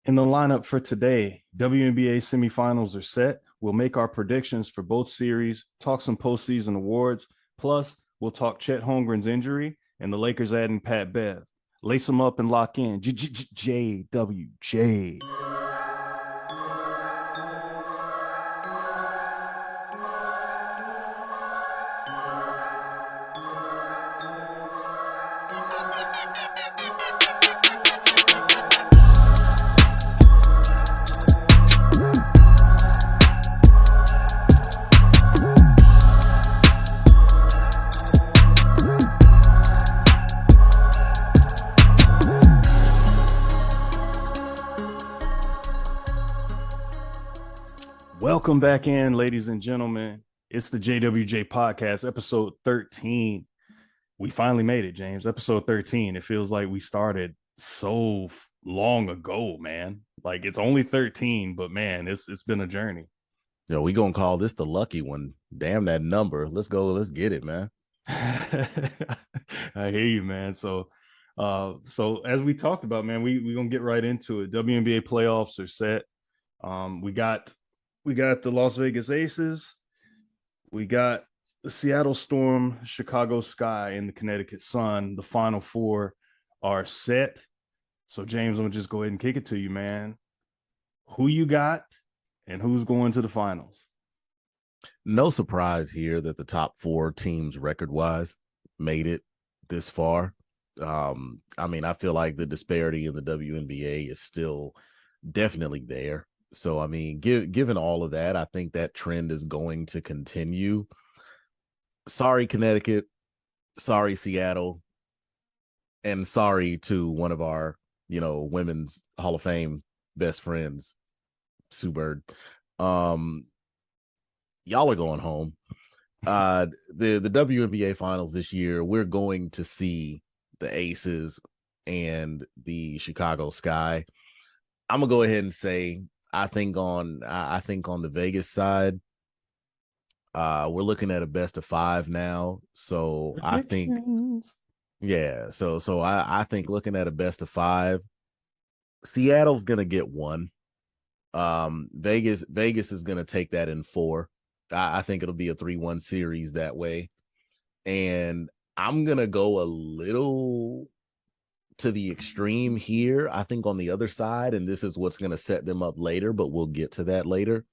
In the lineup for today, WNBA semifinals are set. We'll make our predictions for both series, talk some postseason awards. Plus, we'll talk Chet Holmgren's injury and the Lakers adding Pat Bev. Lace them up and lock in. JWJ. Welcome back in, ladies and gentlemen. It's the JWJ podcast, episode 13. We finally made it, James. Episode 13. It feels like we started so long ago, man. Like it's only 13, but man, it's been a journey. We gonna call this the lucky one. Damn that number. Let's go. Let's get it, man. I hear you, man. So as we talked about, man, we gonna get right into it. WNBA playoffs are set. We got the Las Vegas Aces. We got the Seattle Storm, Chicago Sky, and the Connecticut Sun. The Final Four are set. So, James, I'm going to just go ahead and kick it to you, man. Who you got and who's going to the finals? No surprise here that the top four teams record-wise made it this far. I feel like the disparity in the WNBA is still definitely there. So, given all of that, I think that trend is going to continue. Sorry, Connecticut. Sorry, Seattle. And sorry to one of our, women's Hall of Fame best friends, Sue Bird. Y'all are going home. The WNBA finals this year, we're going to see the Aces and the Chicago Sky. I'm gonna go ahead and say I think on the Vegas side, we're looking at a best of 5 now. So I think, I think looking at a best of 5, Seattle's gonna get 1. Vegas is gonna take that in 4. I think it'll be a 3-1 series that way, and I'm gonna go a little to the extreme here. I think on the other side, and this is what's going to set them up later, but we'll get to that later.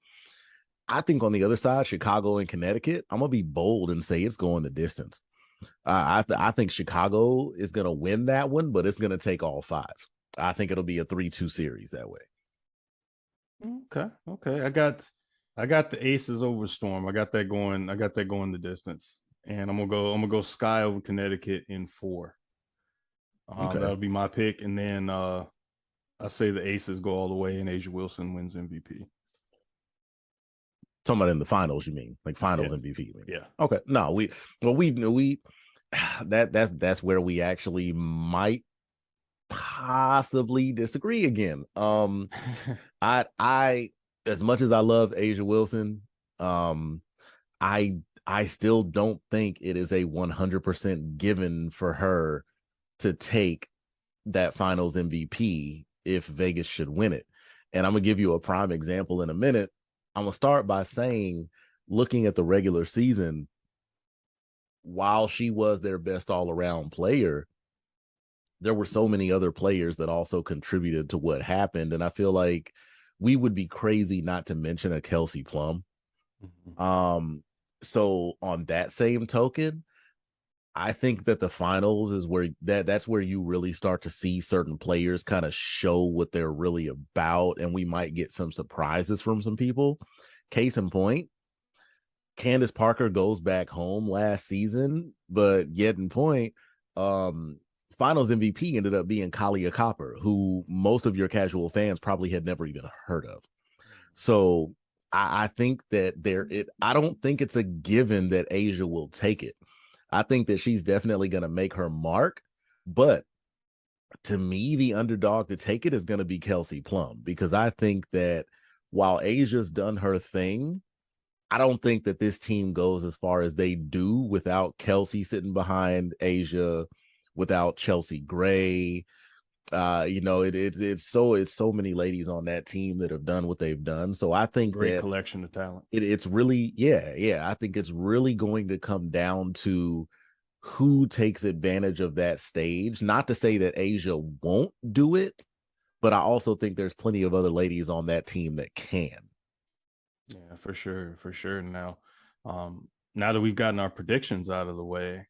I think on the other side, Chicago and Connecticut, I'm going to be bold and say it's going the distance. I think Chicago is going to win that one, but it's going to take all 5. I think it'll be a 3-2 series that way. Okay. I got the Aces over Storm. I got that going the distance. And I'm gonna go Sky over Connecticut in 4. Okay. That'll be my pick. And then I say the Aces go all the way and A'ja Wilson wins MVP. Talking about in the finals, you mean? Like finals MVP? You mean? Yeah. Okay. No, that's where we actually might possibly disagree again. I as much as I love A'ja Wilson, I still don't think it is a 100% given for her to take that finals MVP if Vegas should win it. And I'm going to give you a prime example in a minute. I'm going to start by saying, looking at the regular season, while she was their best all-around player, there were so many other players that also contributed to what happened. And I feel like we would be crazy not to mention a Kelsey Plum. Mm-hmm. So on that same token, I think that the finals is where that's where you really start to see certain players kind of show what they're really about, and we might get some surprises from some people. Case in point, Candace Parker goes back home last season, but yet in point, finals MVP ended up being Kalia Copper, who most of your casual fans probably had never even heard of. So I think that I don't think it's a given that A'ja will take it. I think that she's definitely going to make her mark, but to me, the underdog to take it is going to be Kelsey Plum, because I think that while A'ja's done her thing, I don't think that this team goes as far as they do without Kelsey sitting behind A'ja, without Chelsea Gray, It's so many ladies on that team that have done what they've done. So I think Great that collection of talent. it's really, yeah. I think it's really going to come down to who takes advantage of that stage. Not to say that Asia won't do it, but I also think there's plenty of other ladies on that team that can. Yeah, for sure. Now that we've gotten our predictions out of the way,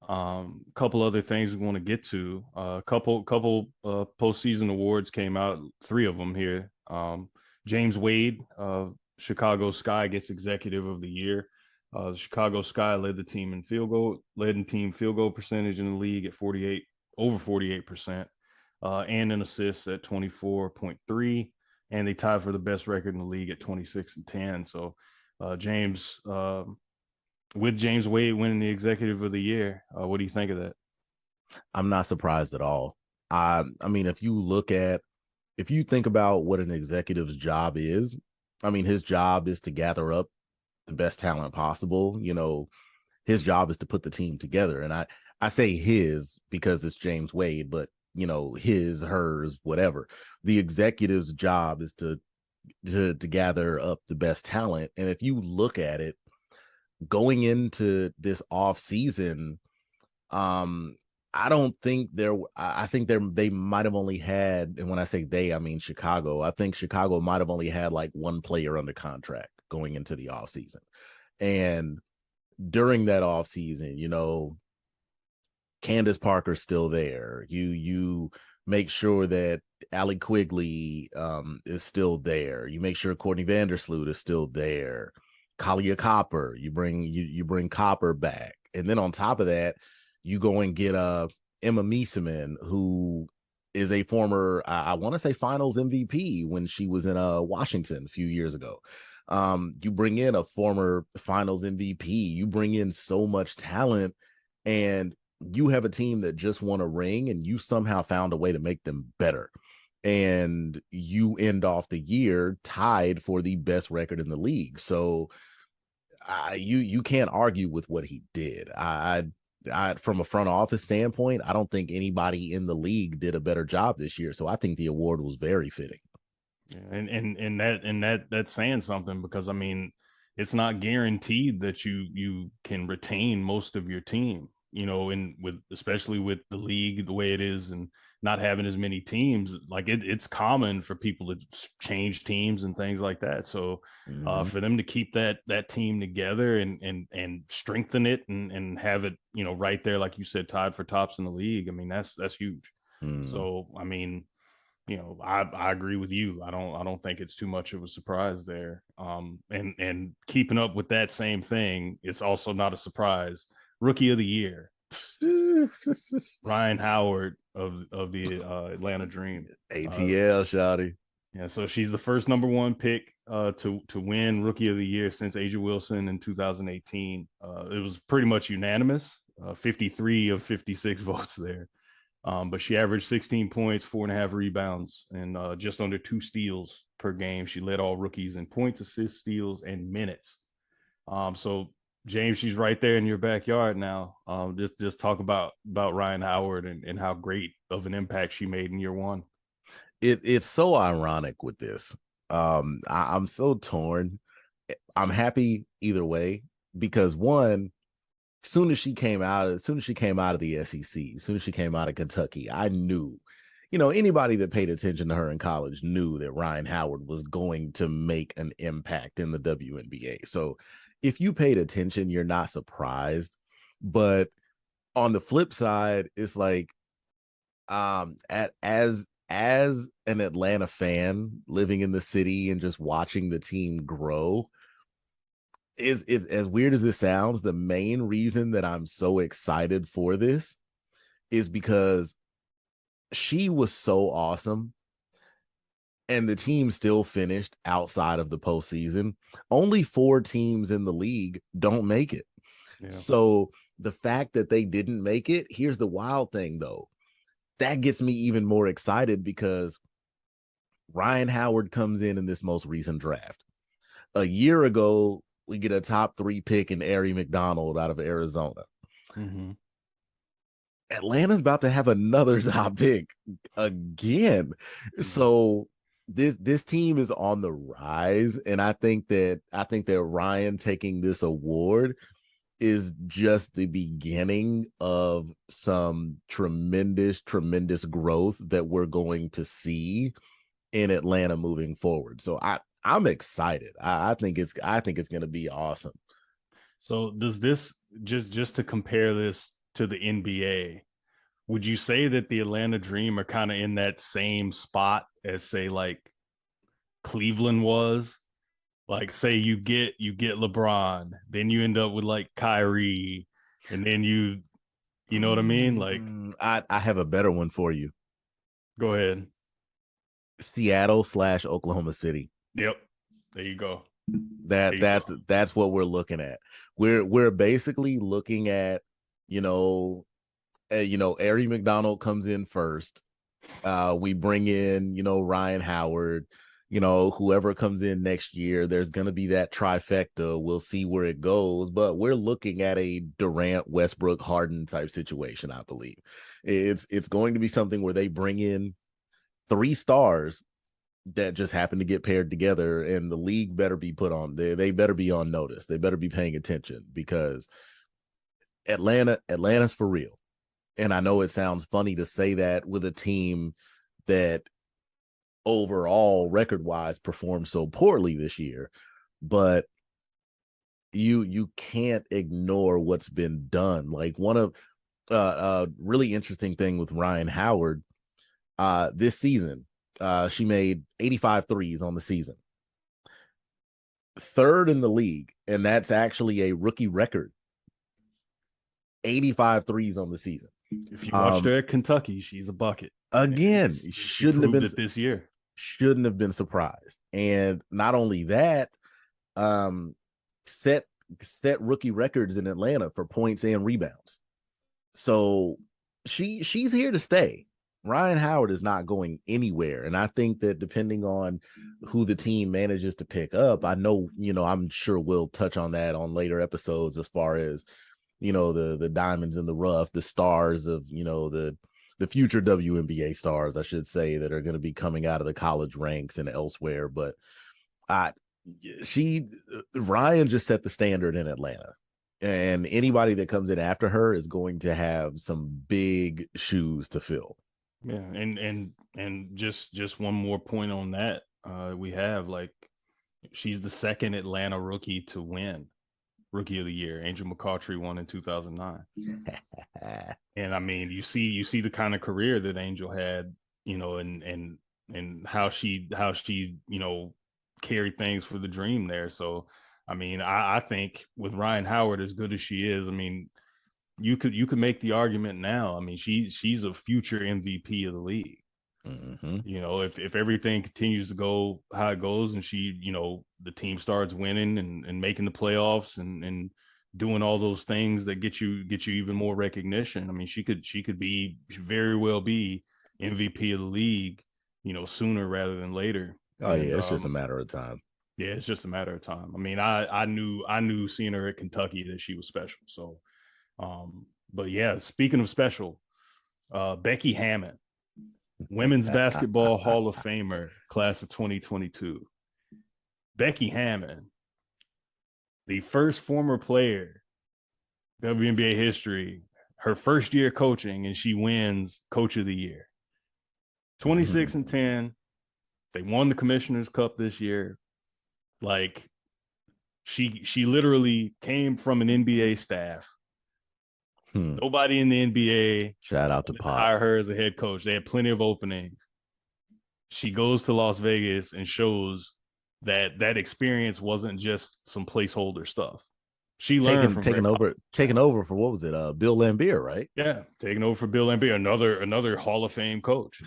a couple other things we want to get to. A couple postseason awards came out, three of them here. James Wade, Chicago Sky gets Executive of the Year. The Chicago Sky led in team field goal percentage in the league at 48, over 48%, and in assists at 24.3, and they tied for the best record in the league at 26-10. So, James, with James Wade winning the Executive of the Year, what do you think of that? I'm not surprised at all. I mean, if you think about what an executive's job is, I mean, his job is to gather up the best talent possible. His job is to put the team together. And I say his because it's James Wade, but his, hers, whatever. The executive's job is to gather up the best talent. And if you look at it going into this off season, um, I don't think there. I think they might have only had, and when I say they, I mean Chicago. I think Chicago might have only had like one player under contract going into the off season, and during that off season, Candace Parker's still there. You make sure that Allie Quigley is still there. You make sure Courtney Vandersloot is still there. Kalia Copper, you bring Copper back, and then on top of that, you go and get Emma Mieseman, who is a former I want to say Finals MVP when she was in Washington a few years ago. You bring in a former Finals MVP. You bring in so much talent, and you have a team that just won a ring, and you somehow found a way to make them better. And you end off the year tied for the best record in the league. So you can't argue with what he did. From a front office standpoint, I don't think anybody in the league did a better job this year. So I think the award was very fitting. Yeah, and that's saying something, because I mean, it's not guaranteed that you can retain most of your team. And with, especially with the league the way it is, and not having as many teams, like it's common for people to change teams and things like that. So, Mm-hmm. for them to keep that team together and strengthen it and have it, right there, like you said, tied for tops in the league. I mean, that's huge. Mm-hmm. So, I mean, I agree with you. I don't think it's too much of a surprise there. And keeping up with that same thing, it's also not a surprise. Rookie of the Year, Ryan Howard of the Atlanta Dream. Uh, ATL, Shotty. yeah, so she's the first number one pick to win Rookie of the Year since Asia Wilson in 2018. It was pretty much unanimous, 53 of 56 votes there. But she averaged 16 points, 4.5 rebounds, and just under 2 steals per game. She led all rookies in points, assists, steals, and minutes. So James, she's right there in your backyard now. Just talk about Ryan Howard and how great of an impact she made in year one. It's so ironic with this. I'm so torn. I'm happy either way because one, as soon as she came out of the SEC, as soon as she came out of Kentucky, I knew, anybody that paid attention to her in college knew that Ryan Howard was going to make an impact in the WNBA. So if you paid attention, you're not surprised. But on the flip side, it's like, as an Atlanta fan living in the city and just watching the team grow, is as weird as it sounds, the main reason that I'm so excited for this is because she was so awesome and the team still finished outside of the postseason. Only 4 teams in the league don't make it. Yeah. So the fact that they didn't make it, here's the wild thing though. That gets me even more excited because Ryan Howard comes in this most recent draft. A year ago, we get a top 3 pick in Ari McDonald out of Arizona. Mm-hmm. Atlanta's about to have another top pick again. So this team is on the rise, and I think that Ryan taking this award is just the beginning of some tremendous growth that we're going to see in Atlanta moving forward. So I'm excited. I think it's going to be awesome. So does this, just to compare this to the NBA, would you say that the Atlanta Dream are kind of in that same spot as, say, like Cleveland was? Like, say you get LeBron, then you end up with like Kyrie, and then you know what I mean? Like, I have a better one for you. go ahead. Seattle/Oklahoma City. Yep. There you go. There That you go. that's what we're looking at. We're basically looking at, you know, Ari McDonald comes in first. We bring in, Ryan Howard, whoever comes in next year, there's going to be that trifecta. We'll see where it goes, but we're looking at a Durant, Westbrook, Harden type situation, I believe. It's going to be something where they bring in three stars that just happen to get paired together, and the league better be put on. They better be on notice. They better be paying attention, because Atlanta's for real. And I know it sounds funny to say that with a team that overall record wise performed so poorly this year, but you can't ignore what's been done. Like, one of really interesting thing with Ryan Howard this season, she made 85 threes on the season, third in the league, and that's actually a rookie record. 85 threes on the season. If you watched her at Kentucky, she's a bucket. Again, She proved it this year. Shouldn't have been surprised. And not only that, um, set rookie records in Atlanta for points and rebounds. So she's here to stay. Ryan Howard is not going anywhere. And I think that depending on who the team manages to pick up, I know, I'm sure we'll touch on that on later episodes, as far as, the diamonds in the rough, the stars of, the future WNBA stars, I should say, that are going to be coming out of the college ranks and elsewhere. But Ryan just set the standard in Atlanta, and anybody that comes in after her is going to have some big shoes to fill. Yeah, and just one more point on that. We have, like, she's the second Atlanta rookie to win Rookie of the Year. Angel McCoughtry won in 2009. And I mean, you see the kind of career that Angel had, and how she carried things for the Dream there. So I mean, I think with Ryan Howard, as good as she is, I mean, you could make the argument now. I mean, she's a future MVP of the league. Mm-hmm. If everything continues to go how it goes, and the team starts winning and making the playoffs and doing all those things that get you even more recognition. I mean, she could very well be MVP of the league, sooner rather than later. Oh, yeah, it's just a matter of time. Yeah, it's just a matter of time. I mean, I knew seeing her at Kentucky that she was special. So, but yeah, speaking of special, Becky Hammon, Women's Basketball Hall of Famer, class of 2022. Becky Hammon, the first former player, WNBA history, her first year coaching, and she wins Coach of the Year. 26-10. They won the Commissioner's Cup this year. Like, she literally came from an NBA staff. Nobody in the NBA shout out to Pop hire her as a head coach. They had plenty of openings. She goes to Las Vegas and shows that experience wasn't just some placeholder stuff. She learned from taking over for, what was it? Bill Laimbeer, right? Yeah, taking over for Bill Laimbeer, another Hall of Fame coach.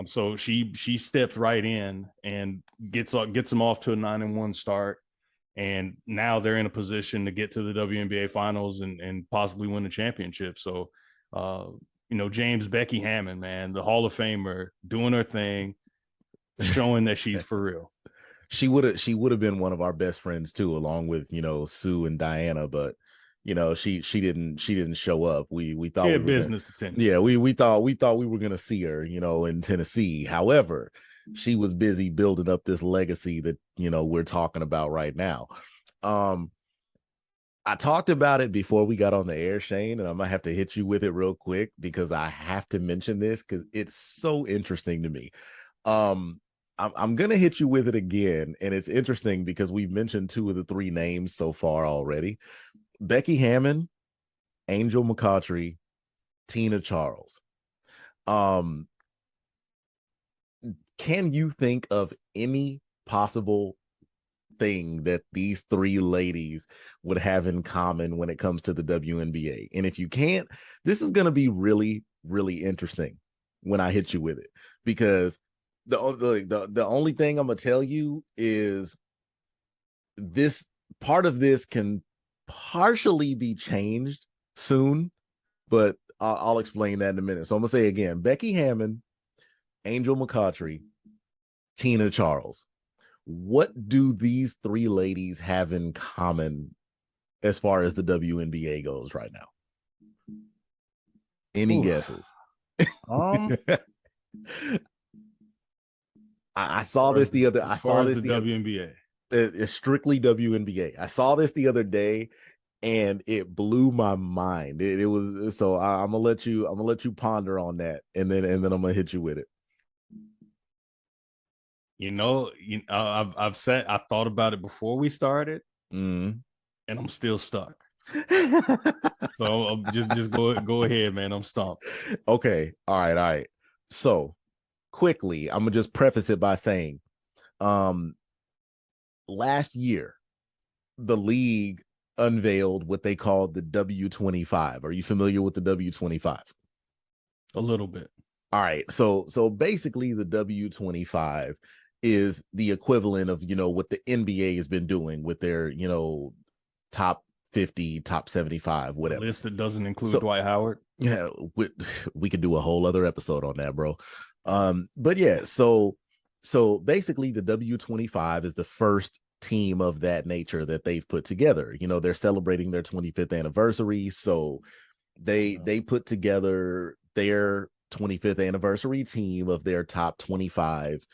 So she steps right in and gets them off to a 9-1 start. And now they're in a position to get to the WNBA finals and possibly win the championship. So, James Becky Hammon, man, the Hall of Famer, doing her thing, showing that she's for real. She would have been one of our best friends too, along with, Sue and Diana. But, she didn't show up. We She thought we had were gonna, business to tend to. yeah, we thought we were gonna see her, in Tennessee. However, she was busy building up this legacy that we're talking about right now. I talked about it before we got on the air, Shane, and I'm gonna have to hit you with it real quick because I have to mention this because it's so interesting to me. I'm gonna hit you with it again, and it's interesting because we've mentioned 2 of the 3 names so far already: Becky Hammon, Angel McCoughtry, Tina Charles. Um, can you think of any possible thing that these 3 ladies would have in common when it comes to the WNBA? And if you can't, this is going to be really, really interesting when I hit you with it, because the only thing I'm going to tell you is this part of this can partially be changed soon, but I'll explain that in a minute. So I'm going to say again: Becky Hammon, Angel McCoughtry, Tina Charles. What do these 3 ladies have in common as far as the WNBA goes right now? Any guesses? I saw this the other. As far as the WNBA, it's strictly WNBA. I saw this the other day, and it blew my mind. It was so. I'm gonna let you ponder on that, and then I'm gonna hit you with it. I've said I thought about it before we started, and I'm still stuck. So just go ahead, man. I'm stumped. Okay, all right. So quickly, I'm gonna just preface it by saying, last year, the league unveiled what they called the W25. Are you familiar with the W25? A little bit. All right. So basically the W25 is the equivalent of, what the NBA has been doing with their, top 50, top 75, whatever. A list that doesn't include Dwight Howard. Yeah, we could do a whole other episode on that, bro. But yeah, so basically the W25 is the first team of that nature that they've put together. They're celebrating their 25th anniversary, so they put together their 25th anniversary team of their top 25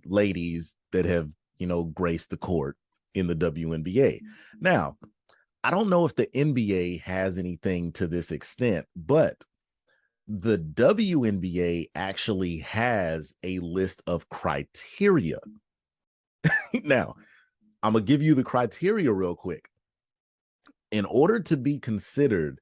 ladies that have graced the court in the WNBA. Now, I don't know if the NBA has anything to this extent, but the WNBA actually has a list of criteria. Now, I'm gonna give you the criteria real quick. In order to be considered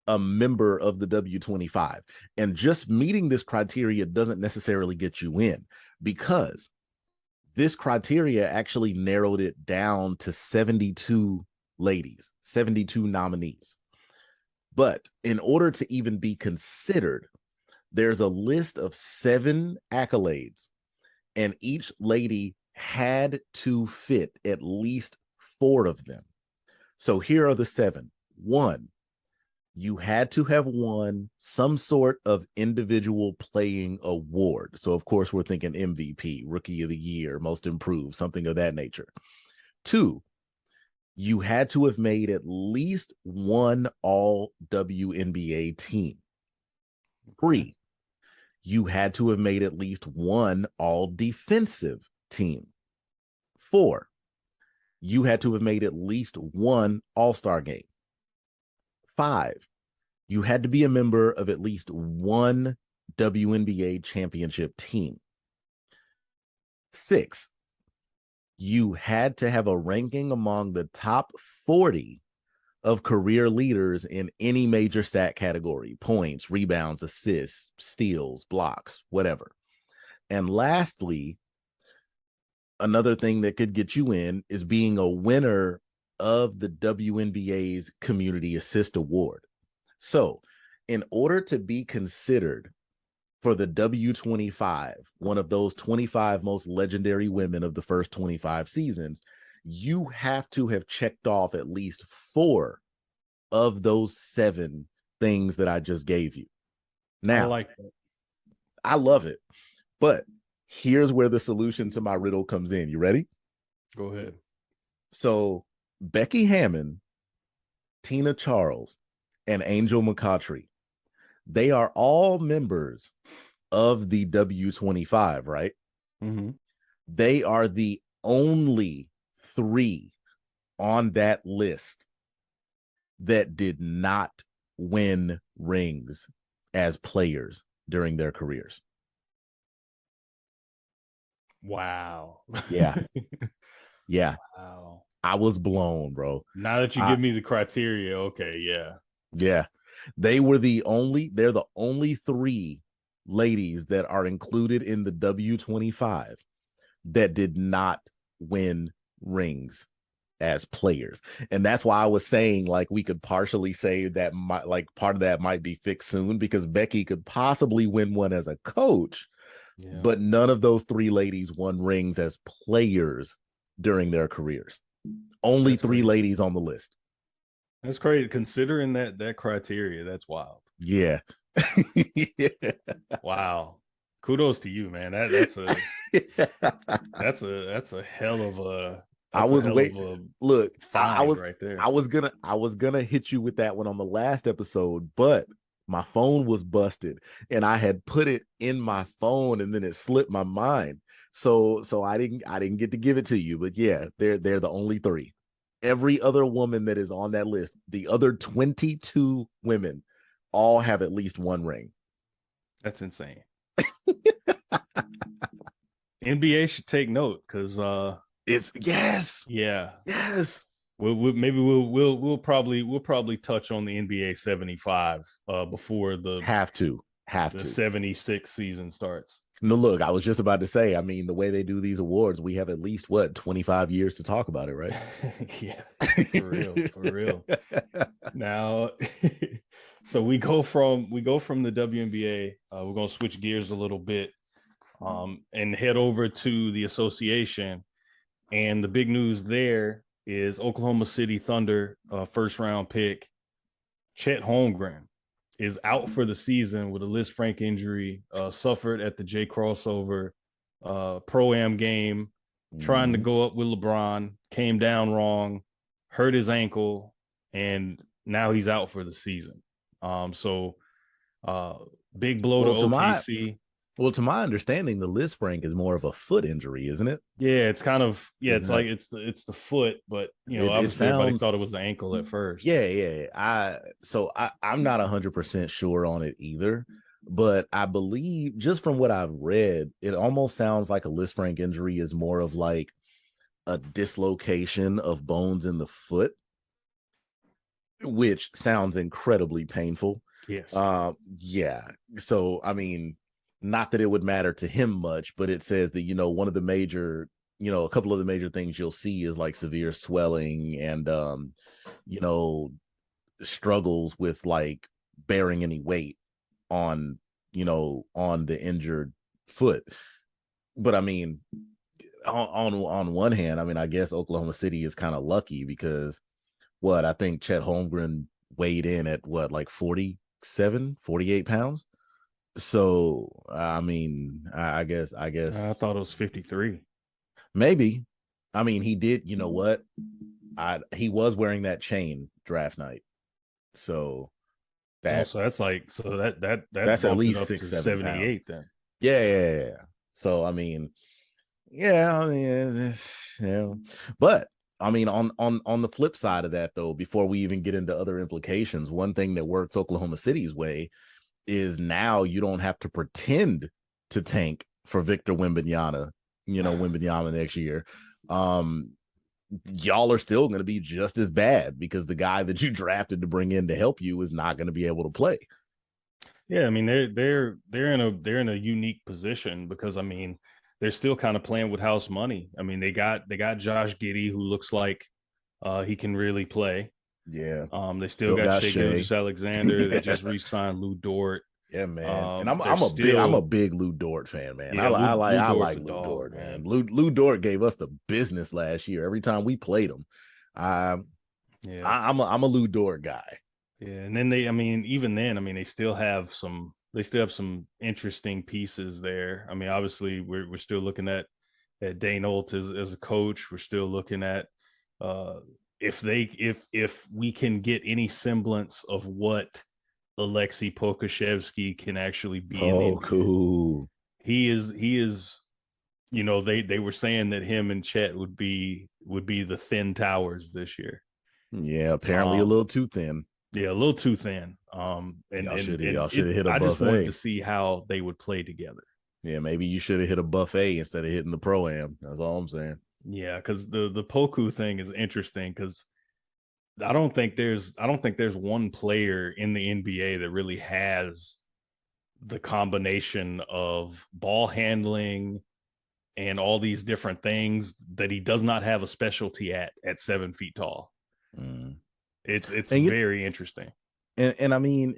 a member of the W25, and just meeting this criteria doesn't necessarily get you in, because this criteria actually narrowed it down to 72 ladies, 72 nominees. But in order to even be considered, there's a list of 7 accolades, and each lady had to fit at least 4 of them. So here are the 7. 1, you had to have won some sort of individual playing award. So, of course, we're thinking MVP, Rookie of the Year, Most Improved, something of that nature. 2, you had to have made at least one all WNBA team. 3, you had to have made at least one all defensive team. 4, you had to have made at least one all-star game. 5, you had to be a member of at least one WNBA championship team. 6, you had to have a ranking among the top 40 of career leaders in any major stat category: points, rebounds, assists, steals, blocks, whatever. And lastly, another thing that could get you in is being a winner of the WNBA's Community Assist Award. So, in order to be considered for the W25, one of those 25 most legendary women of the first 25 seasons, you have to have checked off at least 4 of those 7 things that I just gave you. Now, I like that. I love it. But here's where the solution to my riddle comes in. You ready? Go ahead. So Becky Hammon Tina Charles, and Angel McCautry. They are all members of the W25, right? Mm-hmm. They are the only 3 on that list that did not win rings as players during their careers. Wow. Yeah. Yeah. Wow. I was blown, bro. Now that you give me the criteria, okay, yeah. Yeah. They're the only 3 ladies that are included in the W25 that did not win rings as players. And that's why I was saying, like, we could partially say that part of that might be fixed soon, because Becky could possibly win one as a coach, but none of those 3 ladies won rings as players during their careers. Only That's 3 crazy. ladies on the list. That's crazy considering that criteria. That's wild. Yeah. Yeah. Wow. Kudos to you, man. That's a hell of a I was look, find right there. I was gonna hit you with that one on the last episode, but my phone was busted and I had put it in my phone and then it slipped my mind. So I didn't get to give it to you. But yeah, they're the only 3. Every other woman that is on that list, the other 22 women, all have at least 1 ring. That's insane. NBA should take note, because it's yes. We'll probably touch on the NBA 75 before the have to 76 season starts. No, look, I was just about to say, I mean, the way they do these awards, we have at least 25 years to talk about it, right? Yeah, for real. Now, so we go from the WNBA. We're gonna switch gears a little bit, and head over to the association. And the big news there is Oklahoma City Thunder first round pick Chet Holmgren is out for the season with a Liz Frank injury, suffered at the J Crossover Pro-Am game, trying to go up with LeBron, came down wrong, hurt his ankle, and now he's out for the season. So big blow to OKC. To my understanding, the Liz Frank is more of a foot injury, isn't it? Yeah, it's kind of it's the foot, but obviously everybody thought it was the ankle at first. Yeah. I'm not 100% sure on it either, but I believe, just from what I've read, it almost sounds like a Liz Frank injury is more of like a dislocation of bones in the foot, which sounds incredibly painful. Yes. Yeah. So I mean, not that it would matter to him much, but it says that, one of the major, a couple of the major things you'll see is like severe swelling and, struggles with like bearing any weight on the injured foot. But I mean, on one hand, I mean, I guess Oklahoma City is kind of lucky because I think Chet Holmgren weighed in at like 47, 48 pounds. So I mean, I guess I thought it was 53. Maybe. I mean, he did. You know what? He was wearing that chain draft night, so that's like that's at least 6, 7 78 pounds. Then. Yeah. So I mean, but I mean, on the flip side of that, though, before we even get into other implications, one thing that works Oklahoma City's way is now you don't have to pretend to tank for Victor Wembanyama, Wembanyama next year. Y'all are still going to be just as bad because the guy that you drafted to bring in to help you is not going to be able to play. Yeah, I mean they're in a unique position because I mean they're still kind of playing with house money. I mean they got Josh Giddey, who looks like he can really play. Yeah. They still got Shai Gilgeous-Alexander. They just re-signed Lou Dort. Yeah, man. And I'm a big Lou Dort fan, man. Yeah, I like Lou Dort, man. Lou Dort gave us the business last year. Every time we played him, I'm a Lou Dort guy. Yeah, and then they still have some interesting pieces there. I mean, obviously we're still looking at Dane Alt as a coach. We're still looking at if we can get any semblance of what Alexei Pokashevsky can actually be in the Oh, NBA, cool. he is they were saying that him and Chet would be the thin towers this year. Yeah, apparently a Um, little too thin. yeah, a little too thin. And Y'all should have hit a I just wanted to buffet. see how they would play together. Yeah, maybe you should have hit a buffet instead of hitting the pro am. That's all I'm saying. Yeah, because the Poku thing is interesting because I don't think there's one player in the NBA that really has the combination of ball handling and all these different things that he does not have a specialty at 7 feet tall. Mm. It's And you very interesting. and I mean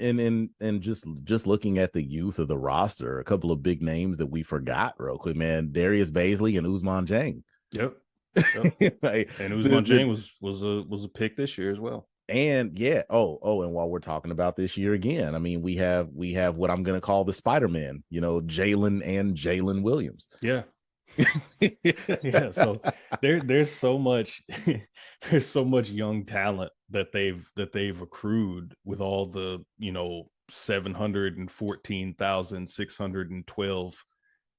and just looking at the youth of the roster, a couple of big names that we forgot real quick, man. Darius Baisley and Usman Jang. Yep. Yep. Like, And Usman Jang was a pick this year as well. and yeah, and while we're talking about this year again, I mean, we have what I'm gonna call the Spider-Man, Jalen Williams. Yeah. Yeah. So there's so much there's so much young talent that they've accrued with all the 714,612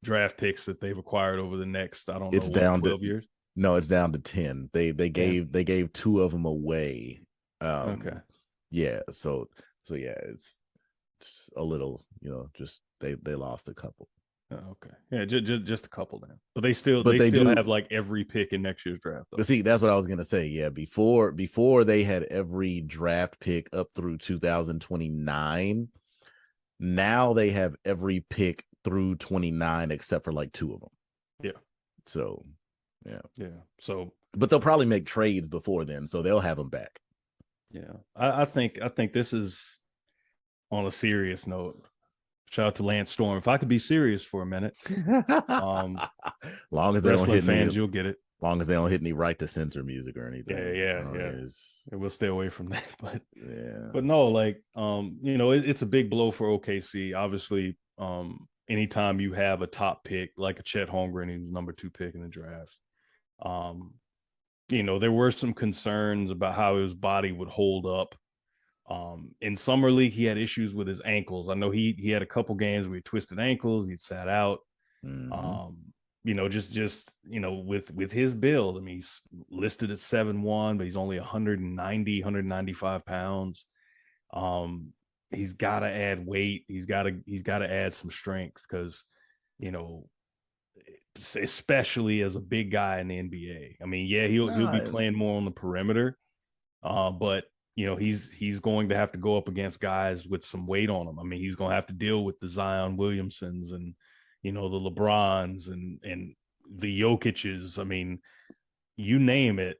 draft picks that they've acquired over the next, I don't know, It's what, down to 12 years. no, it's down to 10. They gave two of them away. Okay. Yeah, so yeah, it's a little, just they lost a couple. Oh, okay. Yeah, just a couple now. But they still But they they still do. have like every pick in next year's draft though. But see, that's what I was gonna say. Yeah, before they had every draft pick up through 2029. Now they have every pick through 29 except for like two of them. Yeah. So, yeah. Yeah. So But they'll probably make trades before then, so they'll have them back. yeah. I think this is on a serious note. Shout out to Lance Storm. If I could be serious for a minute, long as they don't wrestling hit any, fans, you'll get it. long as they don't hit any right to censor music or anything. Yeah. And we'll stay away from that. But Yeah. but no, like it's a big blow for OKC. Obviously, anytime you have a top pick like a Chet Holmgren, who's number 2 pick in the draft, um, there were some concerns about how his body would hold up. In summer league, he had issues with his ankles. I know he had a couple games where he twisted ankles, he sat out. Mm-hmm. With his build, I mean, he's listed at 7'1", but he's only 195 pounds. He's got to add weight. He's got to add some strength because, you know, especially as a big guy in the NBA. I mean, yeah, he'll be Nah, playing more on the perimeter, but he's going to have to go up against guys with some weight on him. I mean, he's going to have to deal with the Zion Williamsons and the LeBrons and the Jokic's. I mean, you name it.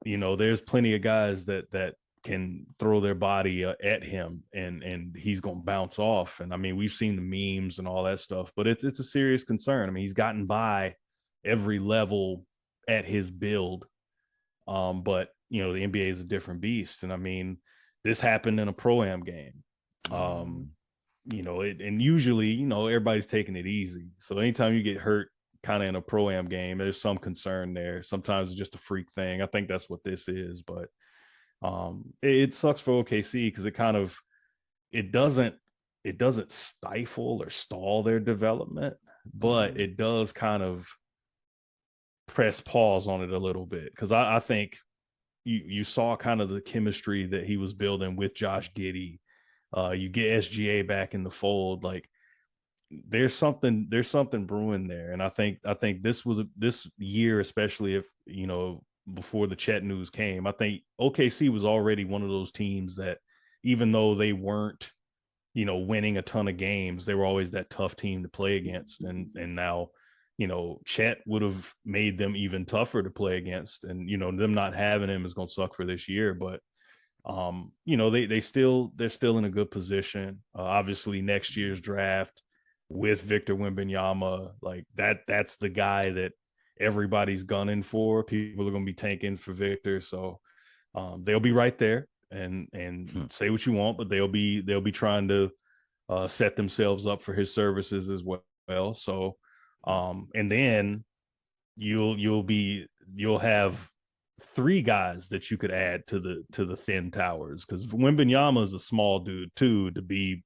There's plenty of guys that can throw their body at him and he's going to bounce off. And I mean, we've seen the memes and all that stuff, but it's a serious concern. I mean, he's gotten by every level at his build. But the NBA is a different beast. And I mean, this happened in a pro-am game. Um, and usually, everybody's taking it easy. So anytime you get hurt kind of in a pro-am game, there's some concern there. Sometimes it's just a freak thing. I think that's what this is, but it sucks for OKC because it doesn't stifle or stall their development, but it does kind of press pause on it a little bit because I think you saw kind of the chemistry that he was building with Josh Giddey. You get SGA back in the fold, like there's something brewing there, and I think this year, especially if before the Chet news came, I think OKC was already one of those teams that even though they weren't winning a ton of games, they were always that tough team to play against, and now Chet would have made them even tougher to play against, and them not having him is going to suck for this year, but they're still in a good position. Obviously, next year's draft with Victor Wembanyama, like that's the guy that everybody's gunning for. People are going to be tanking for Victor, so they'll be right there. And say what you want, but they'll be trying to set themselves up for his services as well. So, and then you'll have three guys that you could add to the thin towers, because Wembanyama is a small dude too to be,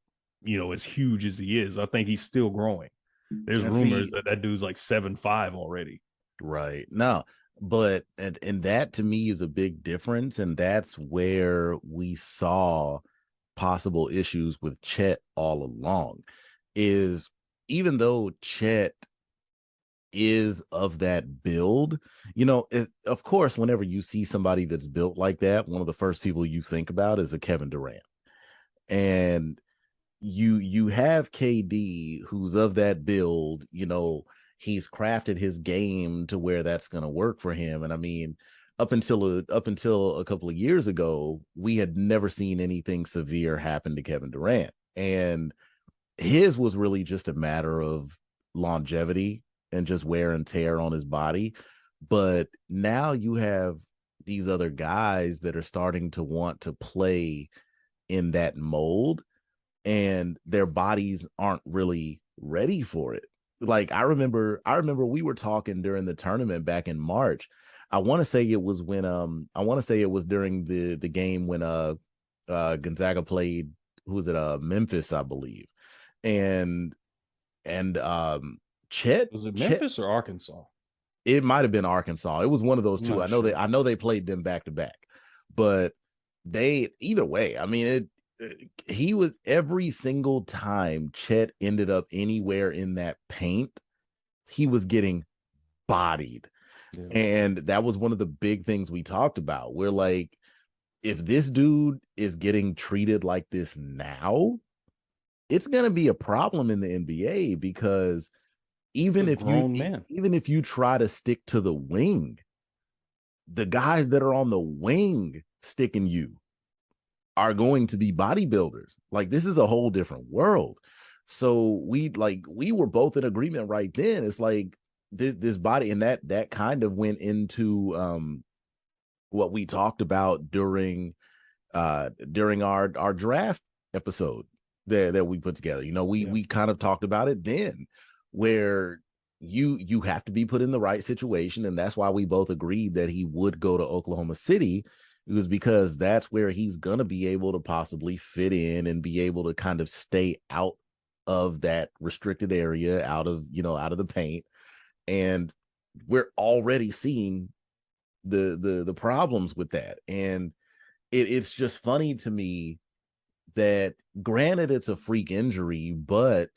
as huge as he is. I think he's still growing. There's And rumors see, that that dude's like 7'5" already. right. No, but and that to me is a big difference. And that's where we saw possible issues with Chet all along. Is even though Chet is of that build, of course, whenever you see somebody that's built like that, one of the first people you think about is a Kevin Durant. And you have KD who's of that build, he's crafted his game to where that's going to work for him. And I mean, up until a couple of years ago, we had never seen anything severe happen to Kevin Durant. And his was really just a matter of longevity and just wear and tear on his body. But now you have these other guys that are starting to want to play in that mold, and their bodies aren't really ready for it. Like I remember we were talking during the tournament back in March. I want to say it was during the game when Gonzaga played, who was it, Memphis, I believe. And and Chet Was it Chet Memphis or Arkansas? it might have been Arkansas. It was one of those I'm two. not sure. I know they played them back to back, but they either way. I mean, he was every single time Chet ended up anywhere in that paint, he was getting bodied, Yeah. and that was one of the big things we talked about. We're like, if this dude is getting treated like this now, it's gonna be a problem in the NBA because It's a even if you grown man. even if you try to stick to the wing, the guys that are on the wing sticking you are going to be bodybuilders. Like, this is a whole different world. So we were both in agreement right then. It's like this body, and that kind of went into what we talked about during our draft episode that we put together. Yeah. We kind of talked about it then, where you have to be put in the right situation, and that's why we both agreed that he would go to Oklahoma City. It was because that's where he's gonna be able to possibly fit in and be able to kind of stay out of that restricted area, out of the paint. And we're already seeing the problems with that. And it's just funny to me that, granted, it's a freak injury, but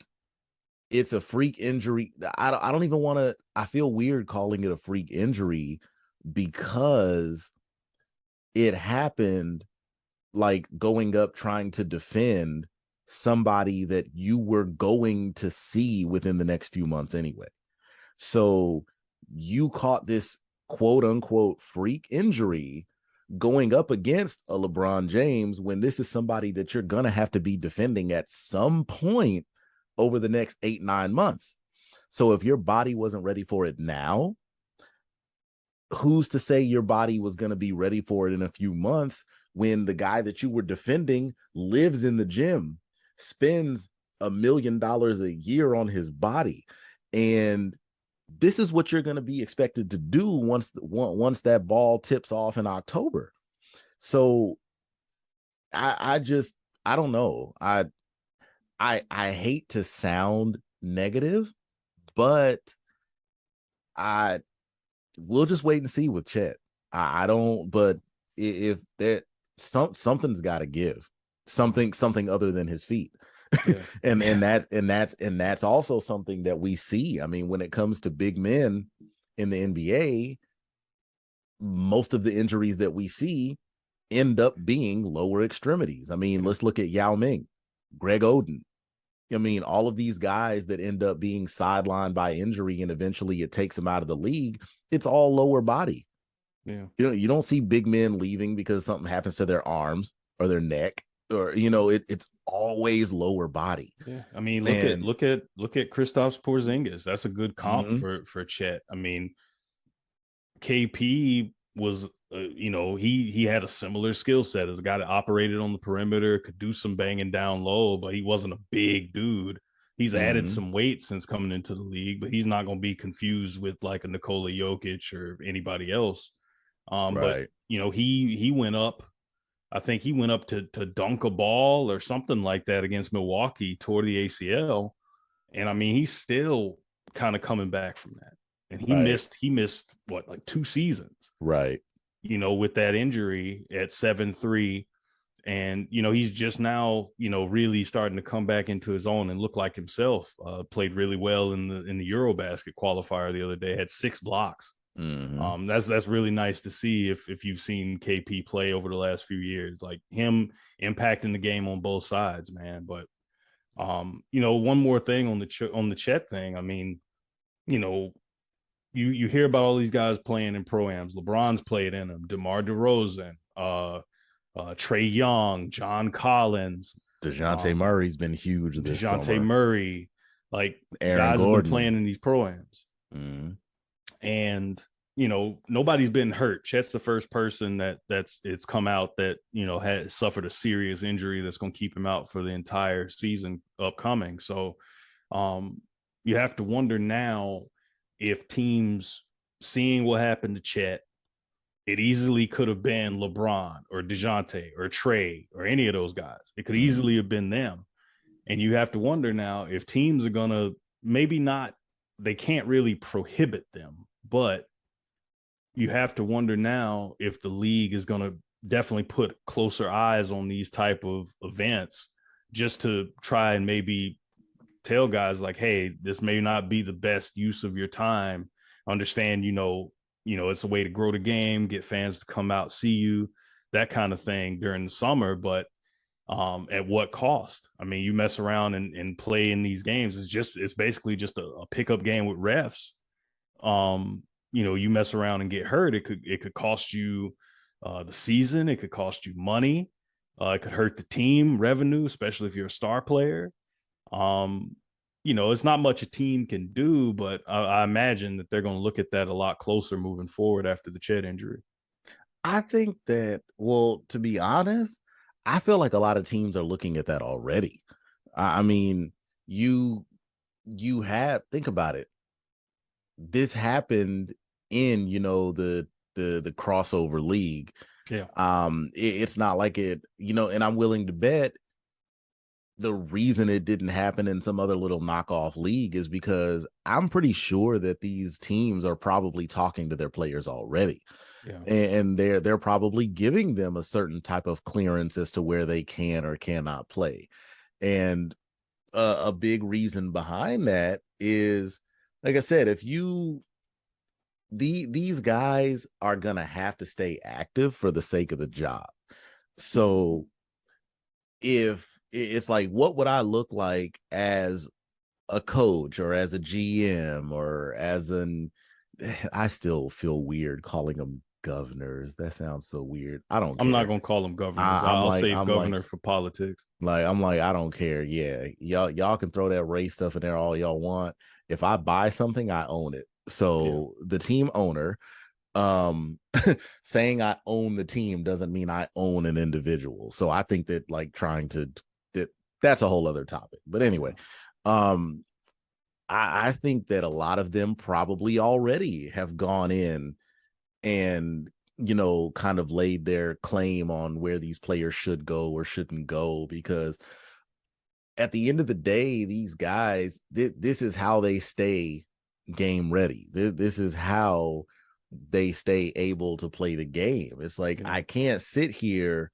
it's a freak injury. I don't even want to, I feel weird calling it a freak injury because it happened like going up trying to defend somebody that you were going to see within the next few months anyway. So you caught this quote unquote freak injury going up against a LeBron James when this is somebody that you're going to have to be defending at some point over the next 8-9 months. So if your body wasn't ready for it now, who's to say your body was going to be ready for it in a few months when the guy that you were defending lives in the gym, spends $1 million a year on his body? And this is what you're going to be expected to do once that ball tips off in October. So I don't know. I hate to sound negative, but I we'll just wait and see with Chet. I don't, but if there something's got to give, something other than his feet. Yeah. and that's also something that we see. I mean, when it comes to big men in the NBA, most of the injuries that we see end up being lower extremities. I mean, Yeah. let's look at Yao Ming, Greg Oden. I mean, all of these guys that end up being sidelined by injury and eventually it takes them out of the league, it's all lower body. Yeah. You don't see big men leaving because something happens to their arms or their neck, or it's always lower body. Yeah. I mean, And look at Kristaps Porzingis. That's a good comp mhm, for Chet. I mean, KP was, he had a similar skill set as a guy that operated on the perimeter, could do some banging down low, but he wasn't a big dude. He's added mhm. some weight since coming into the league, but he's not going to be confused with like a Nikola Jokic or anybody else. But Right. he went up. I think he went up to dunk a ball or something like that against Milwaukee, toward the ACL, and I mean he's still kind of coming back from that. And Right. he missed what, like 2 seasons, Right. with that injury at 7'3". And he's just now really starting to come back into his own and look like himself. Played really well in the Eurobasket qualifier the other day. Had 6 blocks. Hmm. That's really nice to see if you've seen KP play over the last few years, like him impacting the game on both sides, man. But one more thing on the Chet thing. I mean, you know, you hear about all these guys playing in pro-ams. LeBron's played in them. DeMar DeRozan, Trey Young, John Collins, DeJounte um, Murray's been huge this DeJounte summer. Murray. Like, Aaron guys have been Gordon. playing in these pro-ams. Hmm. And nobody's been hurt. Chet's the first person that's it's come out that has suffered a serious injury that's going to keep him out for the entire season upcoming. So you have to wonder now if teams, seeing what happened to Chet, it easily could have been LeBron or DeJounte or Trey or any of those guys. It could Hmm. easily have been them. And you have to wonder now if teams are going to, maybe not, they can't really prohibit them, but you have to wonder now if the league is going to definitely put closer eyes on these type of events, just to try and maybe tell guys like, hey, this may not be the best use of your time. Understand, it's a way to grow the game, get fans to come out, see you, that kind of thing during the summer. But at what cost? I mean, you mess around and play in these games. It's basically just a pickup game with refs. You mess around and get hurt, it could cost you the season. It could cost you money. It could hurt the team revenue, especially if you're a star player. Um, it's not much a team can do, but I imagine that they're going to look at that a lot closer moving forward after the Chet injury. I think that, well, to be honest, I feel like a lot of teams are looking at that already. I mean, you think about it. This happened in, the crossover league. Yeah. It's not like it, and I'm willing to bet the reason it didn't happen in some other little knockoff league is because I'm pretty sure that these teams are probably talking to their players already. Yeah. And they're probably giving them a certain type of clearance as to where they can or cannot play. And a big reason behind that is, like I said, if these guys are gonna have to stay active for the sake of the job. So if it's like, what would I look like as a coach or as a GM or as I still feel weird calling them governors. That sounds so weird. I don't I'm not care. going to call them governors. I'm I'll like, save governor for politics. I don't care. Yeah, y'all can throw that race stuff in there all y'all want. If I buy something, I own it. Yeah. So the team owner, um, saying I own the team doesn't mean I own an individual. So I think that, like, trying to that's a whole other topic. But anyway, um, I think that a lot of them probably already have gone in and kind of laid their claim on where these players should go or shouldn't go, because at the end of the day, these guys, this is how they stay game ready. This is how they stay able to play the game. It's like, Yeah. I can't sit here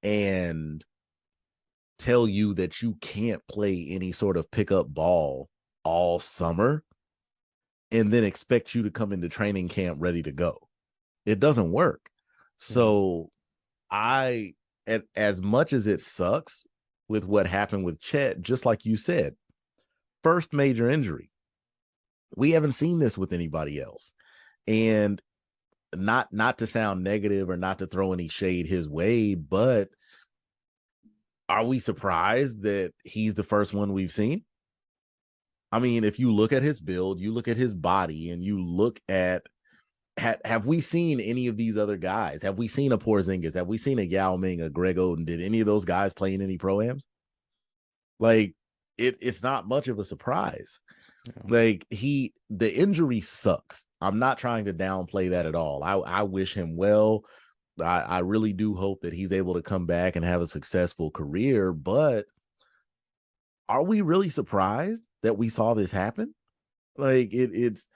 and tell you that you can't play any sort of pickup ball all summer and then expect you to come into training camp ready to go. It doesn't work. Yeah. So as much as it sucks with what happened with Chet, just like you said, first major injury. We haven't seen this with anybody else. And not to sound negative or not to throw any shade his way, but are we surprised that he's the first one we've seen? I mean, if you look at his build, you look at his body, and you look at, have we seen any of these other guys? Have we seen a Porzingis? Have we seen a Yao Ming, a Greg Oden? Did any of those guys play in any pro-ams? Like, it's not much of a surprise. Yeah. Like, the injury sucks. I'm not trying to downplay that at all. I wish him well. I really do hope that he's able to come back and have a successful career. But are we really surprised that we saw this happen? Like it's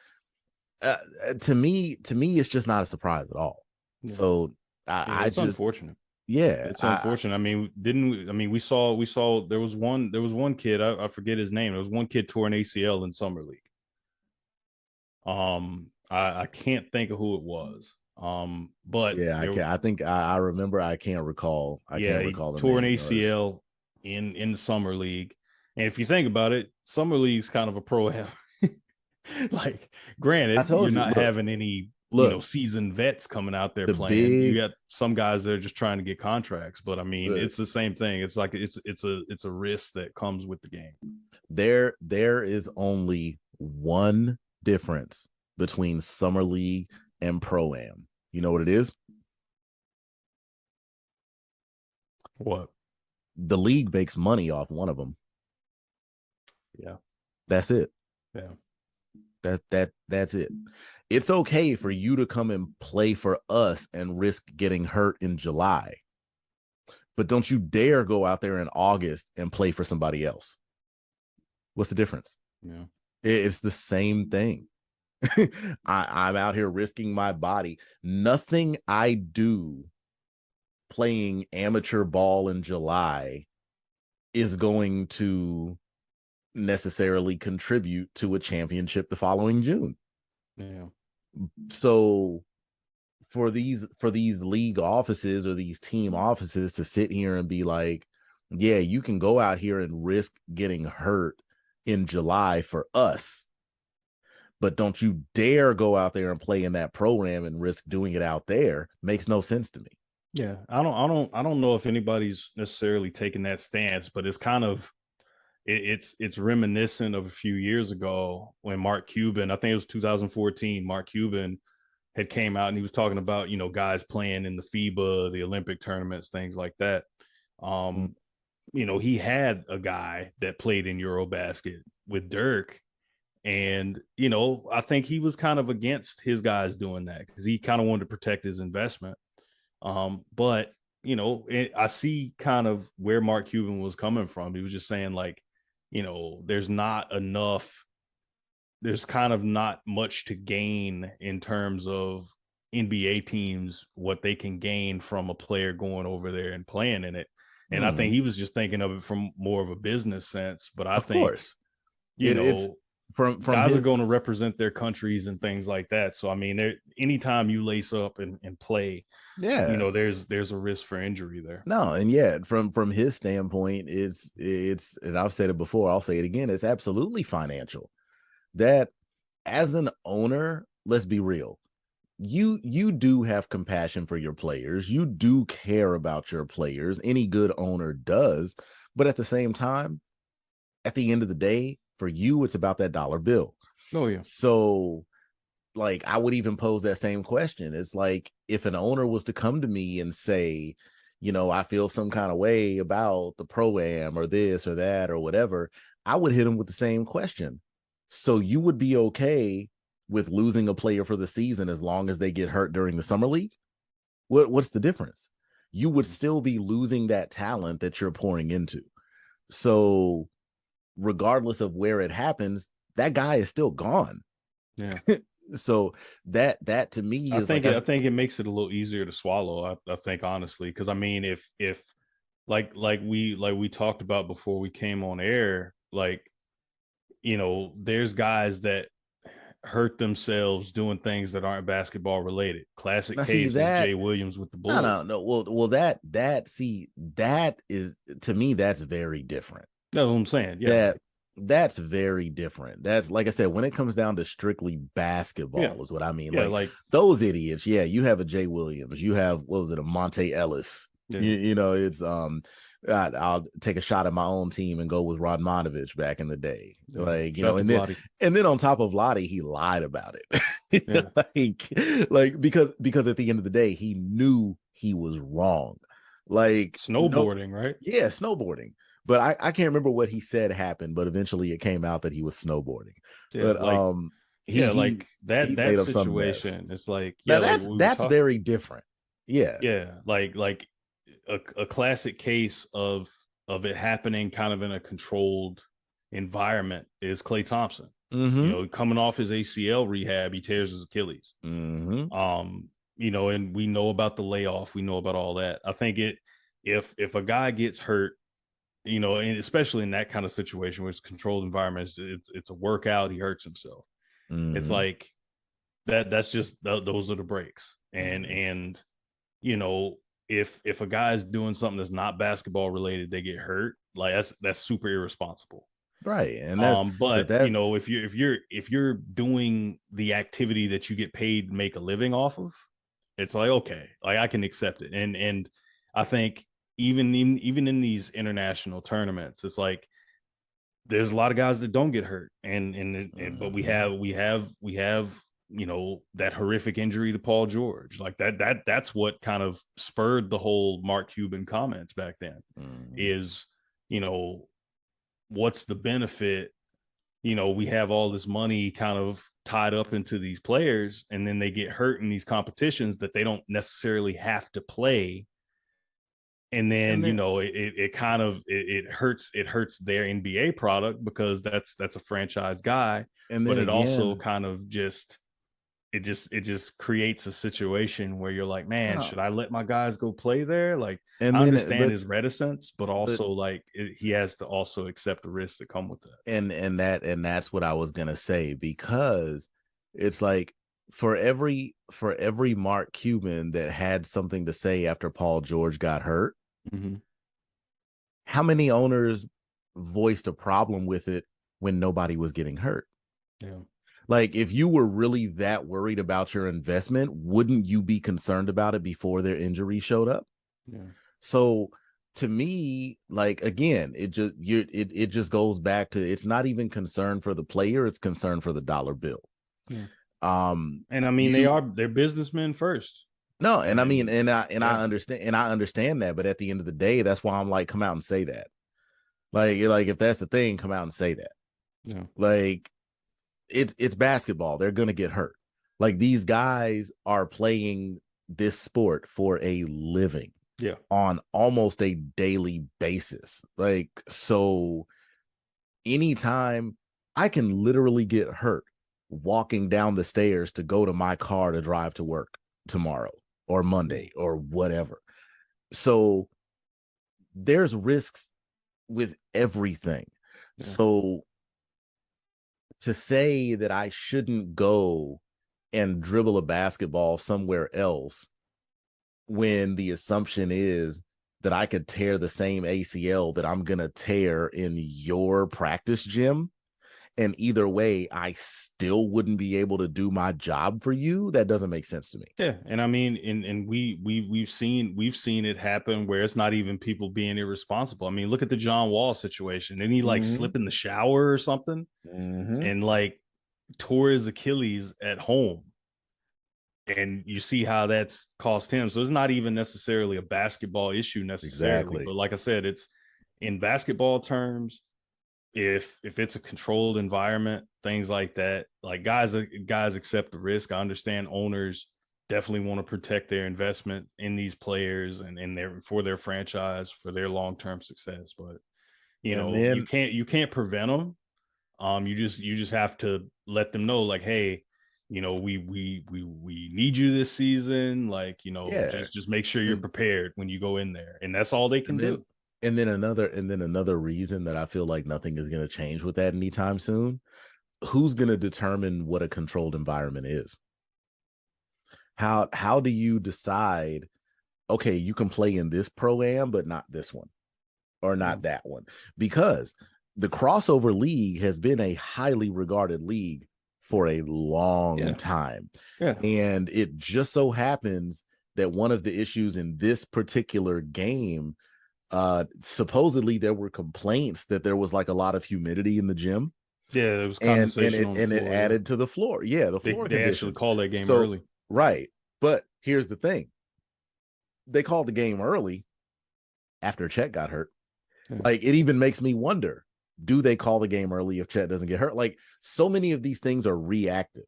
to me, it's just not a surprise at all. Yeah. So Yeah, I it's just, unfortunate. yeah, It's unfortunate. I mean, didn't we? I mean, we saw there was one kid, I forget his name. There was one kid tore an ACL in summer league. I can't think of who it was. But yeah, I there, can I think I remember. I can't recall. I yeah, can't he recall the tore an name of his. ACL in summer league. And if you think about it, summer league's kind of a pro am. Like, I granted, you're told you, not having any, look, seasoned vets coming out there the playing. You big got some guys that are just trying to get contracts, but I mean, the it's the same thing. It's like it's a risk that comes with the game. there is only one difference between summer league and pro am. You know what it is? What? The league makes money off one of them. Yeah. That's it. Yeah. That's it. It's okay for you to come and play for us and risk getting hurt in July, but don't you dare go out there in August and play for somebody else. What's the difference? Yeah. It's the same thing. I'm out here risking my body. Nothing I do playing amateur ball in July is going to necessarily contribute to a championship the following June. Yeah. So for these league offices or these team offices to sit here and be like, yeah, you can go out here and risk getting hurt in July for us, but don't you dare go out there and play in that program and risk doing it out there, makes no sense to me. Yeah. I don't know if anybody's necessarily taking that stance, but it's kind of it's reminiscent of a few years ago when Mark Cuban, I think it was 2014, Mark Cuban had came out and he was talking about, guys playing in the FIBA, the Olympic tournaments, things like that. Um, he had a guy that played in Eurobasket with Dirk. And, I think he was kind of against his guys doing that because he kind of wanted to protect his investment. But, I see kind of where Mark Cuban was coming from. He was just saying, like, there's not enough, there's kind of not much to gain in terms of NBA teams, what they can gain from a player going over there and playing in it. And I think he was just thinking of it from more of a business sense. But I Of think, course, you it's know, from guys are his. going to represent their countries and things like that. So, I mean, anytime you lace up and play, Yeah, there's a risk for injury there. no, and yeah, from his standpoint, it's and I've said it before, I'll say it again, it's absolutely financial. That as an owner, let's be real, you do have compassion for your players, you do care about your players, any good owner does, but at the same time, at the end of the day, for you, it's about that dollar bill. Oh yeah. So like I would even pose that same question. It's like if an owner was to come to me and say, I feel some kind of way about the pro-am or this or that or whatever, I would hit him with the same question. So you would be okay with losing a player for the season as long as they get hurt during the summer league? What's the difference? You would still be losing that talent that you're pouring into. So regardless of where it happens, that guy is still gone. Yeah. So that to me I is think like it, I think it makes it a little easier to swallow. I think honestly, because I mean, if like we talked about before we came on air, like there's guys that hurt themselves doing things that aren't basketball related. Classic now see case is that Jay Williams with the no Bulls. no no well that see that is to me that's very different. That's what I'm saying. Yeah, That that's very different. That's like I said, when it comes down to strictly yeah, basketball, is what I mean. yeah. Like Like, those idiots, yeah, you have a Jay Williams, you have what was it, a Monte Ellis. yeah, It's I'll take a shot at my own team and go with Rodmanovich back in the day. yeah. Like, Shout out to Vlade. and then on top of Lottie, he lied about it. Yeah, like because at the end of the day, he knew he was wrong. Like no, snowboarding, right? yeah, snowboarding. But I can't remember what he said happened, but eventually it came out that he was snowboarding. Yeah, But like Yeah, he like that he made that up some mess. situation. It's like, Now yeah, like what we were that's talking. very different. Yeah. Yeah, like a classic case of it happening kind of in a controlled environment is Klay Thompson. You Mm-hmm. know, coming off his ACL rehab, he tears his Achilles. Mm-hmm. You know, and we know about the layoff, we know about all that. I think if a guy gets hurt, you know, and especially in that kind of situation where it's controlled environment, it's a workout, he hurts himself. It's Mm-hmm. like that's just those are the breaks. And Mm-hmm. and you know, if a guy's doing something that's not basketball related, they get hurt, like that's super irresponsible. Right. And that's but But you that's know, if you're doing the activity that you get paid to make a living off of, it's like, okay, like I can accept it. And I think even in these international tournaments, it's like there's a lot of guys that don't get hurt, and but we mm-hmm. have you know, that horrific injury to Paul George, like that's what kind of spurred the whole Mark Cuban comments back then. Mm-hmm. Is, you know, what's the benefit? You know, we have all this money kind of tied up into these players, and then they get hurt in these competitions that they don't necessarily have to play, and then And you then know it kind of it hurts their NBA product because that's a franchise guy, and but then it also again, kind of just it just creates a situation where you're like, man, no. should I let my guys go play there? Like, And I then understand his reticence, but but also like he has to also accept the risks that come with that. and that's what I was gonna say, because it's like for every Mark Cuban that had something to say after Paul George got hurt, Mm-hmm. how many owners voiced a problem with it when nobody was getting hurt? Yeah. Like, if you were really that worried about your investment, wouldn't you be concerned about it before their injury showed up? Yeah. So to me, like, again, it just goes back to, it's not even concern for the player, it's concern for the dollar bill. Yeah. Um And I mean, you they're businessmen first. no, and I mean, And yeah. and I understand that, but at the end of the day, that's why I'm like, come out and say that. Like if that's the thing, come out and say that. Yeah. Like, it's basketball. They're gonna get hurt. Like, these guys are playing this sport for a living Yeah. on almost a daily basis. Like, so anytime, I can literally get hurt walking down the stairs to go to my car to drive to work tomorrow or Yeah. Monday or whatever. So there's risks with everything. Yeah. So to say that I shouldn't go and dribble a basketball somewhere else when the assumption is that I could tear the same ACL that I'm going to tear in your practice gym, and either way I still wouldn't be able to do my job for you, that doesn't make sense to me. Yeah, and I mean, and we've seen it happen where it's not even people being irresponsible. I mean, look at the John Wall situation. Didn't he like Mm-hmm. slip in the shower or something Mm-hmm. and like tore his Achilles at home? And you see how that's cost him. So it's not even necessarily a basketball issue necessarily, Exactly. but like I said, it's in basketball terms. If it's a controlled environment, things like that, like guys accept the risk. I understand owners definitely want to protect their investment in these players and in their for their franchise for their long-term success, but you And know, you then, can't prevent them. You just have to let them know, like, hey, you know, we need you this season, like, you know, yeah, just make sure you're and prepared when you go in there, and that's all they can and then do. another reason that I feel like nothing is going to change with that anytime soon: who's going to determine what a controlled environment is? How do you decide, okay, you can play in this pro-am but not this one, or Yeah. not that one? Because the crossover league has been a highly regarded league for a long Yeah. time, Yeah. and it just so happens that one of the issues in this particular game, supposedly there were complaints that there was like a lot of humidity in the gym, Yeah, there was and condensation it on the and it floor. Yeah, added to the floor. Yeah, the floor they actually conditions. called that game So early. right, but here's the thing: they called the game early after Chet got hurt. Yeah. Like, it even makes me wonder, Do they call the game early if Chet doesn't get hurt? Like, so many of these things are reactive.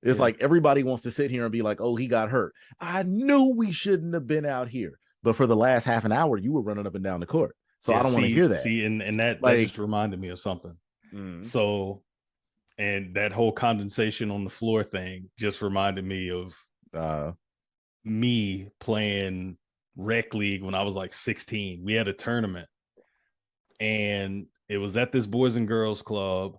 It's like everybody wants to sit here and be like, oh, he got hurt. I knew we shouldn't have been out here. But for the last half an hour, you were running up and down the court. So I don't want to hear that. And that just reminded me of something. So, and that whole condensation on the floor thing just reminded me of me playing rec league when I was like 16. We had a tournament, and it was at this Boys and Girls Club.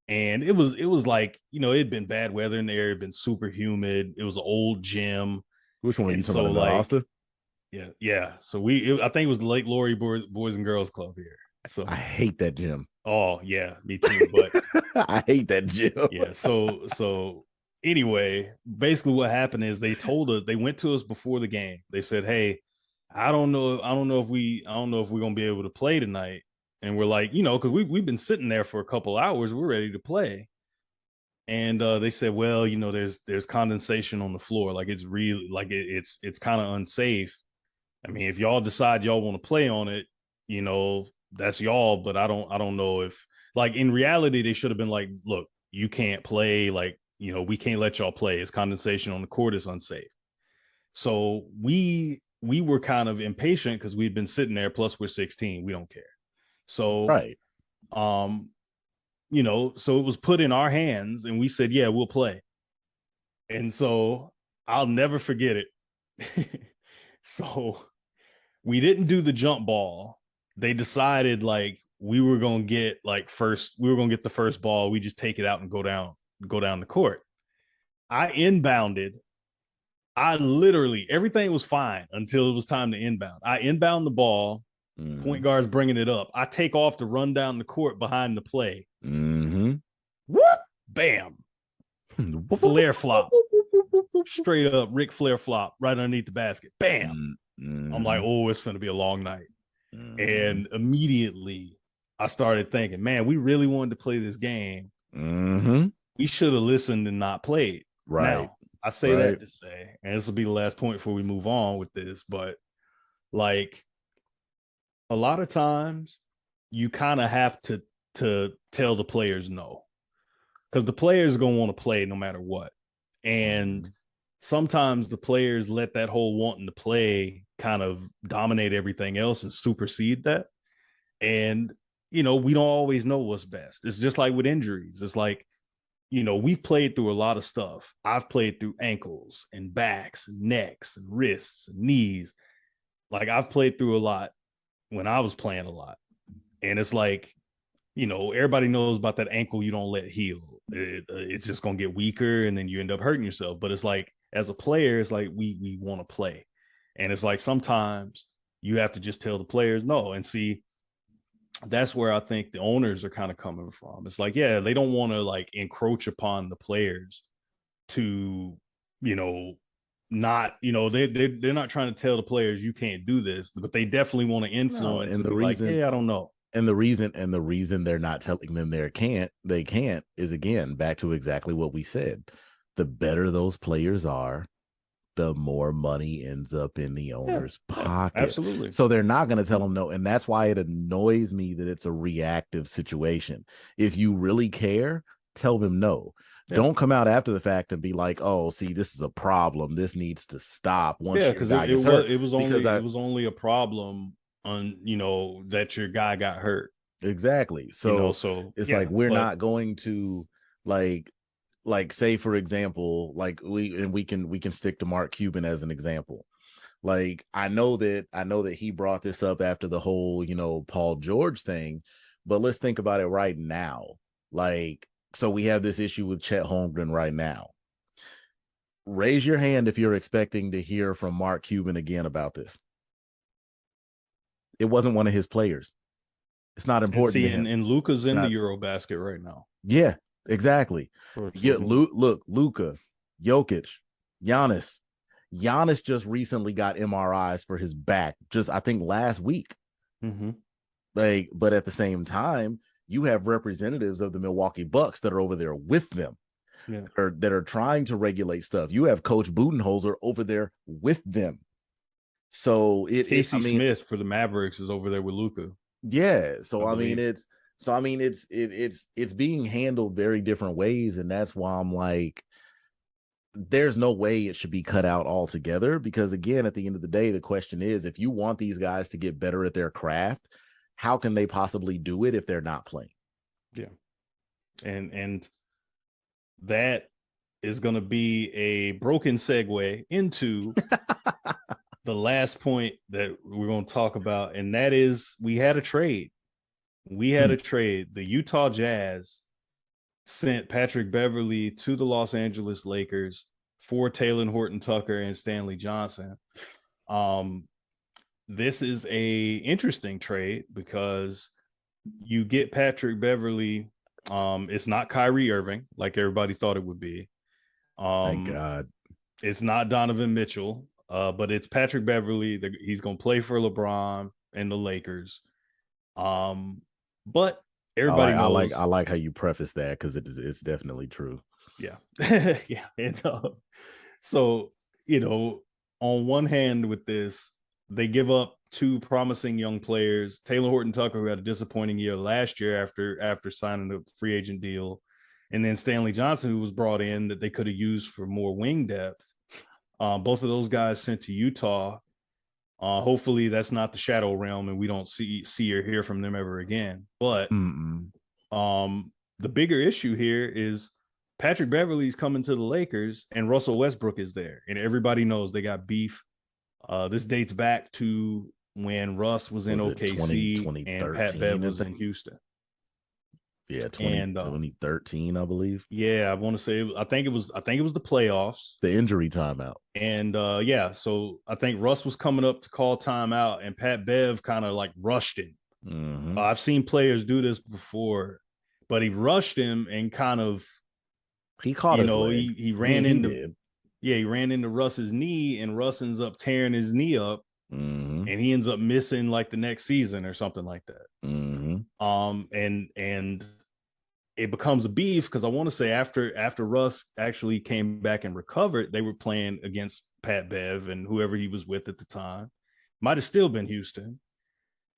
And it was like, it had been bad weather in there. It had been super humid. It was an old gym. Which one are you talking about? Like, Austin? Yeah. So I think it was the Lake Laurie Boys and Girls Club here. So I hate that gym. Oh yeah, me too. But I hate that gym. Yeah. So anyway, basically what happened is they went to us before the game. They said, "Hey, I don't know if we're gonna be able to play tonight." And we're like, because we've been sitting there for a couple hours, we're ready to play. And they said, well, there's condensation on the floor, like it's really like it's kind of unsafe. I mean, if y'all decide y'all want to play on it, that's y'all. But I don't know if, like, in reality, they should have been like, look, you can't play, like, we can't let y'all play. It's condensation on the court, is unsafe. So we were kind of impatient because we'd been sitting there. Plus, we're 16, we don't care. So, right. So it was put in our hands and we said, yeah, we'll play. And so I'll never forget it. So we didn't do the jump ball. They decided like we were going to get the first ball. We just take it out and go down the court. I inbounded. I literally, everything was fine until it was time to inbound. I inbound the ball. Point guard's bringing it up. I take off to run down the court behind the play. Whoop! Bam! Flair flop. Straight up Ric Flair flop right underneath the basket. Bam! I'm like, oh, it's going to be a long night. And immediately I started thinking, man, we really wanted to play this game. We should have listened and not played. Right. Now, I say that to say, and this will be the last point before we move on with this, but like, a lot of times you kind of have to tell the players no, because the players are going to want to play no matter what. And sometimes the players let that whole wanting to play kind of dominate everything else and supersede that. And, we don't always know what's best. It's just like with injuries. It's like, we've played through a lot of stuff. I've played through ankles and backs and necks and wrists and knees. Like, I've played through a lot when I was playing a lot. And it's like, everybody knows about that ankle you don't let heal. It's just going to get weaker and then you end up hurting yourself. But it's like, as a player, it's like we want to play. And it's like sometimes you have to just tell the players no. And see, that's where I think the owners are kind of coming from. It's like, yeah, they don't want to like encroach upon the players to, not, they're not trying to tell the players you can't do this, but they definitely want to influence. And the reason, like, I don't know. And the reason they're not telling them they can't is, again, back to exactly what we said. The better those players are, the more money ends up in the owner's pocket. Absolutely. So they're not going to tell them no. And that's why it annoys me that it's a reactive situation. If you really care, tell them no. Don't come out after the fact and be like, "Oh, see, this is a problem. This needs to stop." Once your guy gets hurt, it was only a problem on that your guy got hurt. Exactly. So it's like we're not going to like say, for example, like we can stick to Mark Cuban as an example. Like I know that he brought this up after the whole Paul George thing, but let's think about it right now. Like, so we have this issue with Chet Holmgren right now. Raise your hand if you're expecting to hear from Mark Cuban again about this. It wasn't one of his players. It's not important. And Luka's in the Eurobasket right now. Yeah, exactly. Yeah, look, Luka, Jokic, Giannis. Giannis just recently got MRIs for his back, just I think last week. Like, but at the same time, you have representatives of the Milwaukee Bucks that are over there with them, that are trying to regulate stuff. You have Coach Budenholzer over there with them. So Casey Smith for the Mavericks is over there with Luka. Yeah. So I mean, So I mean, it's being handled very different ways, and that's why I'm like, there's no way it should be cut out altogether. Because again, at the end of the day, the question is, if you want these guys to get better at their craft, how can they possibly do it if they're not playing? Yeah, and that is going to be a broken segue into the last point that we're going to talk about, and that is we had a trade. We had a trade. The Utah Jazz sent Patrick Beverley to the Los Angeles Lakers for Taylor Horton Tucker and Stanley Johnson. This is a interesting trade because you get Patrick Beverley. It's not Kyrie Irving like everybody thought it would be. Thank God. It's not Donovan Mitchell, but it's Patrick Beverley. He's going to play for LeBron and the Lakers. But everybody knows. I like how you preface that because it's definitely true. Yeah, yeah. And, so on one hand, with this, they give up two promising young players. Taylor Horton Tucker, who had a disappointing year last year after signing a free agent deal, and then Stanley Johnson, who was brought in that they could have used for more wing depth. Both of those guys sent to Utah. Hopefully that's not the shadow realm and we don't see or hear from them ever again. But the bigger issue here is Patrick Beverley's coming to the Lakers and Russell Westbrook is there. And everybody knows they got beef. This dates back to when Russ was in OKC and Pat Bev was in Houston. Yeah, 2013, I believe. Yeah, I want to say I think it was the playoffs. The injury timeout. And so I think Russ was coming up to call timeout and Pat Bev kind of like rushed him. Mm-hmm. I've seen players do this before, but he rushed him and kind of he caught his leg. He ran into he ran into Russ's knee and Russ ends up tearing his knee up. Mm-hmm. And he ends up missing like the next season or something like that. Mm-hmm. And it becomes a beef because I want to say after Russ actually came back and recovered, they were playing against Pat Bev and whoever he was with at the time. Might have still been Houston.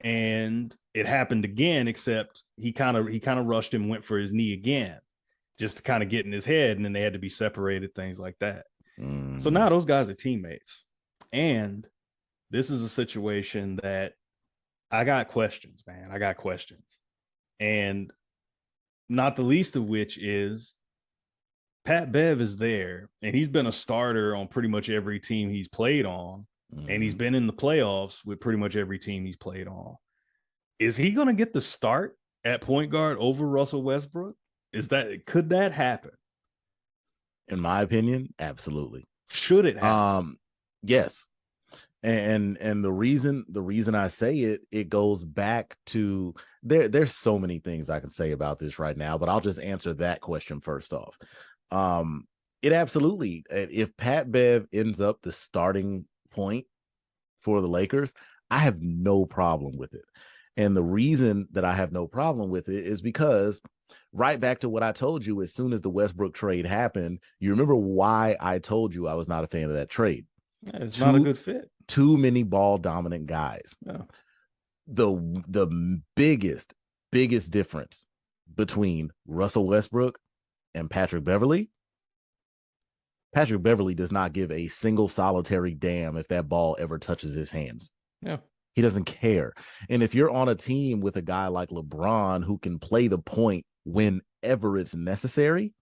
And it happened again, except he kind of rushed him, went for his knee again, just to kind of get in his head, and then they had to be separated, things like that. Mm-hmm. So now those guys are teammates. And this is a situation that I got questions, man. I got questions. And not the least of which is Pat Bev is there, and he's been a starter on pretty much every team he's played on, and he's been in the playoffs with pretty much every team he's played on. Is he going to get the start at point guard over Russell Westbrook? Could that happen? In my opinion, absolutely. Should it happen? Yes. And the reason I say it goes back to there's so many things I can say about this right now, but I'll just answer that question first off. It absolutely, if Pat Bev ends up the starting point for the Lakers, I have no problem with it. And the reason that I have no problem with it is because right back to what I told you, as soon as the Westbrook trade happened, you remember why I told you I was not a fan of that trade. It's not a good fit. Too many ball dominant guys. Yeah. The biggest difference between Russell Westbrook and Patrick Beverley does not give a single solitary damn if that ball ever touches his hands. Yeah. He doesn't care. And if you're on a team with a guy like LeBron who can play the point whenever it's necessary,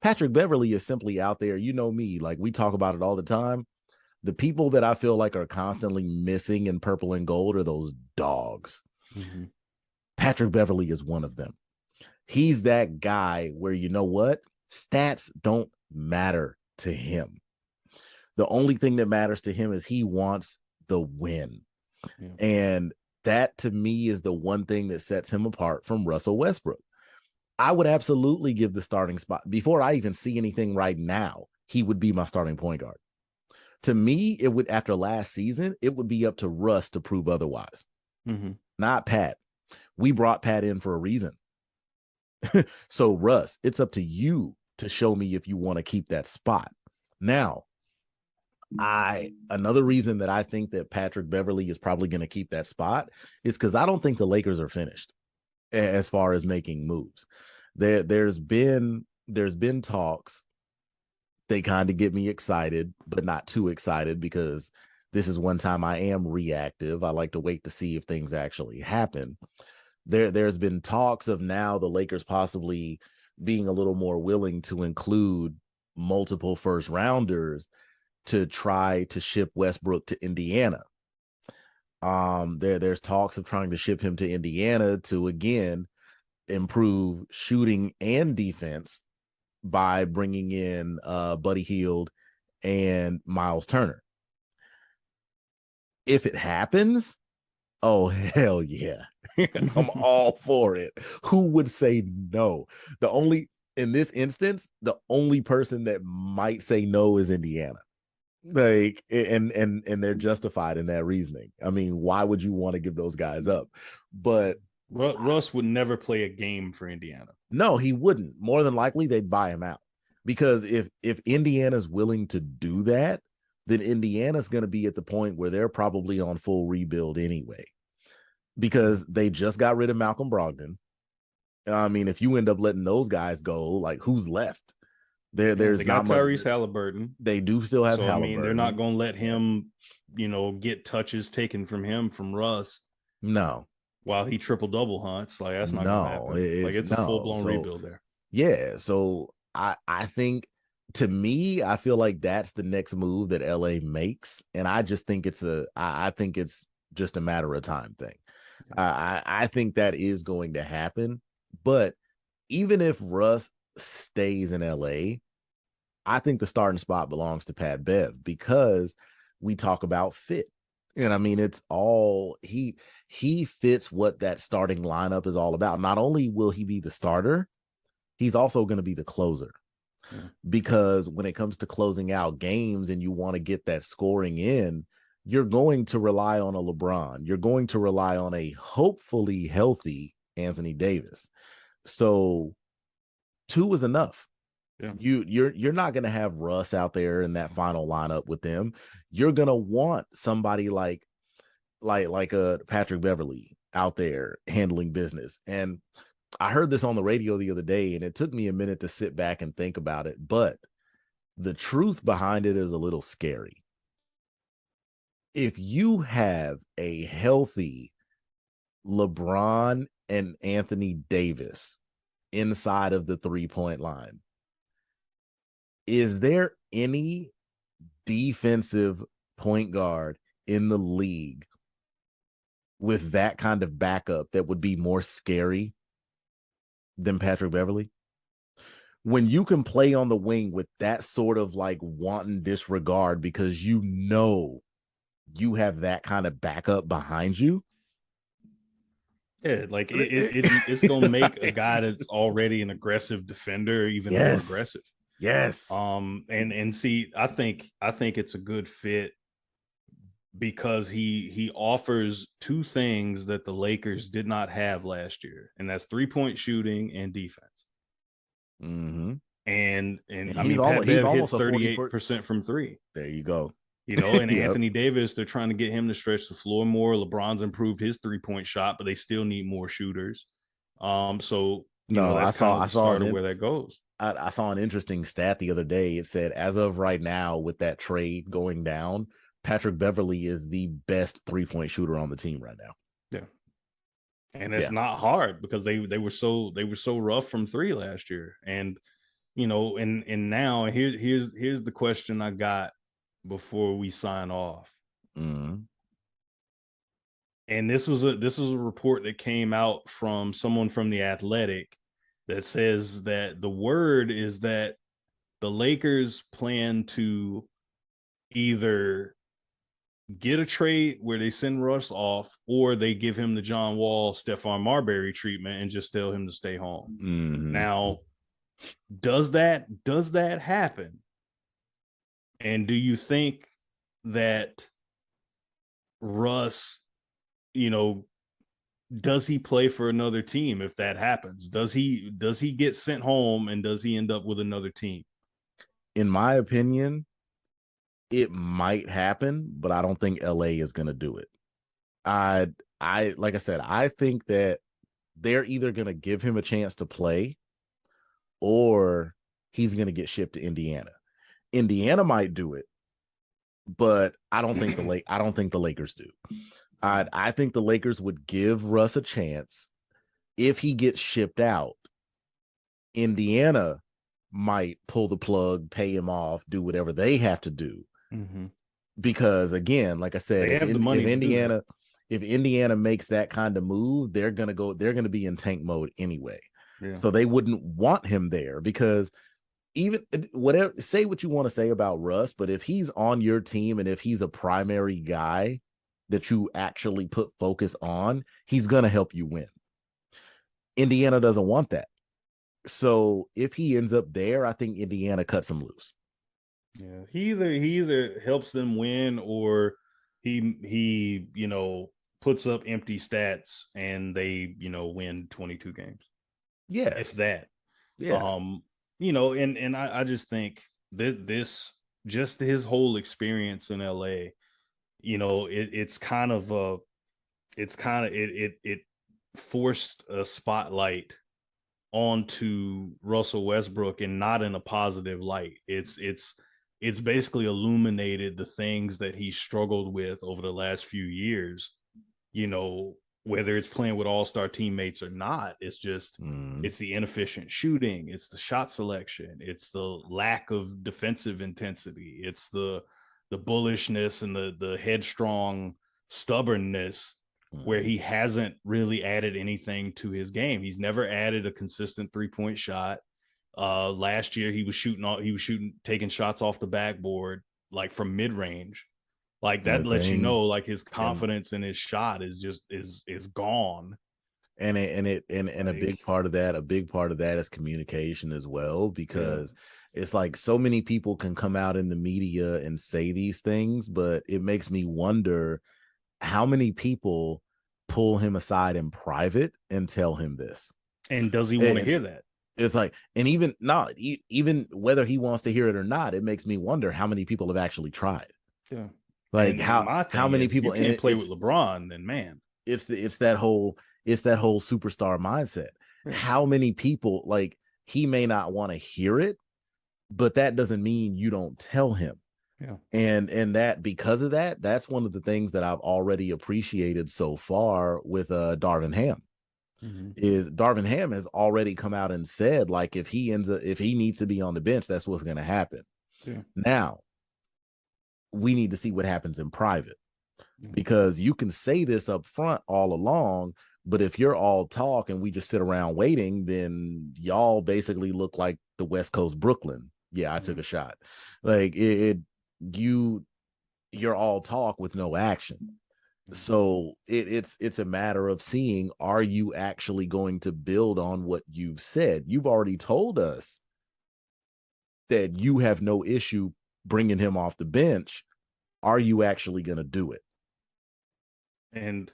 Patrick Beverley is simply out there. You know me, like we talk about it all the time. The people that I feel like are constantly missing in purple and gold are those dogs. Mm-hmm. Patrick Beverley is one of them. He's that guy where, you know what? Stats don't matter to him. The only thing that matters to him is he wants the win. Yeah. And that to me is the one thing that sets him apart from Russell Westbrook. I would absolutely give the starting spot before I even see anything right now. He would be my starting point guard. To me, it would, after last season, it would be up to Russ to prove otherwise. Mm-hmm. Not Pat. We brought Pat in for a reason. So, Russ, it's up to you to show me if you want to keep that spot. Now, another reason that I think that Patrick Beverley is probably going to keep that spot is because I don't think the Lakers are finished. as far as making moves. There's been talks. They kind of get me excited, but not too excited, because this is one time I am reactive. I like to wait to see if things actually happen. There's been talks of now the Lakers possibly being a little more willing to include multiple first rounders to try to ship Westbrook to Indiana. There's talks of trying to ship him to Indiana to again improve shooting and defense by bringing in Buddy Hield and Miles Turner. If it happens, oh hell yeah. I'm all for it. Who would say no? In this instance, the only person that might say no is Indiana. Like, and they're justified in that reasoning. I mean, why would you want to give those guys up? But Russ would never play a game for Indiana. No, he wouldn't. More than likely, they'd buy him out, because if Indiana's willing to do that, then Indiana's going to be at the point where they're probably on full rebuild anyway, because they just got rid of Malcolm Brogdon. I mean, if you end up letting those guys go, like, who's left? There's they got not Tyrese much. Halliburton. They do still have Halliburton. I mean, they're not going to let him, get touches taken from him from Russ. No. While he triple-double hunts. Like, that's not going to happen. It's a full-blown rebuild there. Yeah, so I think, to me, I feel like that's the next move that LA makes, and I just think I think it's just a matter of time thing. I think that is going to happen, but even if Russ stays in LA, I think the starting spot belongs to Pat Bev, because we talk about fit. And I mean, it's all he fits what that starting lineup is all about. Not only will he be the starter, he's also going to be the closer. Yeah. Because when it comes to closing out games and you want to get that scoring in, you're going to rely on a LeBron. You're going to rely on a hopefully healthy Anthony Davis. So 2 is enough. Yeah. You're not going to have Russ out there in that final lineup with them. You're going to want somebody like a Patrick Beverley out there handling business. And I heard this on the radio the other day, and it took me a minute to sit back and think about it, but the truth behind it is a little scary. If you have a healthy LeBron and Anthony Davis inside of the 3-point line, is there any defensive point guard in the league with that kind of backup that would be more scary than Patrick Beverley? When you can play on the wing with that sort of like wanton disregard because you know you have that kind of backup behind you. Yeah, like it's gonna make a guy that's already an aggressive defender even more aggressive. Yes. And see, I think it's a good fit because he offers 2 things that the Lakers did not have last year, and that's 3-point shooting and defense. Mm-hmm. And I mean, Pat Bev hits 38% from 3. There you go. And yep. Anthony Davis, they're trying to get him to stretch the floor more. LeBron's improved his 3-point shot, but they still need more shooters. So I saw where that goes. I saw an interesting stat the other day. It said, as of right now, with that trade going down, Patrick Beverley is the best 3-point shooter on the team right now. Yeah. And it's not hard because they were so rough from 3 last year. And and now here's the question I got before we sign off. Mm-hmm. And this was a report that came out from someone from The Athletic that says that the word is that the Lakers plan to either get a trade where they send Russ off, or they give him the John Wall, Stephon Marbury treatment and just tell him to stay home. Mm-hmm. Now, does that happen? And do you think that Russ, does he play for another team if that happens? Does he get sent home, and does he end up with another team? In my opinion, it might happen, but I don't think LA is going to do it. I like I said, I think that they're either going to give him a chance to play or he's going to get shipped to Indiana. Indiana might do it, but I don't think the Lakers do. I think the Lakers would give Russ a chance. If he gets shipped out, Indiana might pull the plug, pay him off, do whatever they have to do. Mm-hmm. Because again, like I said, They have the money if Indiana makes that kind of move, they're gonna be in tank mode anyway. Yeah. So they wouldn't want him there, because even whatever, say what you want to say about Russ, but if he's on your team and if he's a primary guy that you actually put focus on, he's gonna help you win. Indiana doesn't want that. So if he ends up there, I think Indiana cuts him loose. Yeah, he either helps them win, or he puts up empty stats and they win 22 games. Yeah, if that. Yeah. And I just think that this, just his whole experience in LA, it forced a spotlight onto Russell Westbrook, and not in a positive light. It's basically illuminated the things that he struggled with over the last few years, whether it's playing with all-star teammates or not. It's just it's the inefficient shooting, it's the shot selection, it's the lack of defensive intensity, it's the bullishness and the headstrong stubbornness, where he hasn't really added anything to his game. He's never added a consistent 3-point shot. Last year he was taking shots off the backboard, like from mid-range. Like that lets you know, like, his confidence in his shot is just is gone. And a big part of that is communication as well, because it's like so many people can come out in the media and say these things, but it makes me wonder how many people pull him aside in private and tell him this. And does he want to hear that? It's like, and even whether he wants to hear it or not, it makes me wonder how many people have actually tried. Yeah. Like, how many people can't play with LeBron, then man. It's that whole superstar mindset. Yeah. How many people, like, he may not want to hear it, but that doesn't mean you don't tell him. Yeah. And that, because of that, that's one of the things that I've already appreciated so far with Darvin Ham. Mm-hmm. Is Darvin Ham has already come out and said, like, if he needs to be on the bench, that's what's going to happen. Yeah. Now we need to see what happens in private, because you can say this up front all along, but if you're all talk and we just sit around waiting, then y'all basically look like the West Coast Brooklyn. Yeah, I took a shot. Like, you're all talk with no action. So it's a matter of seeing, are you actually going to build on what you've said? You've already told us that you have no issue bringing him off the bench. Are you actually going to do it? And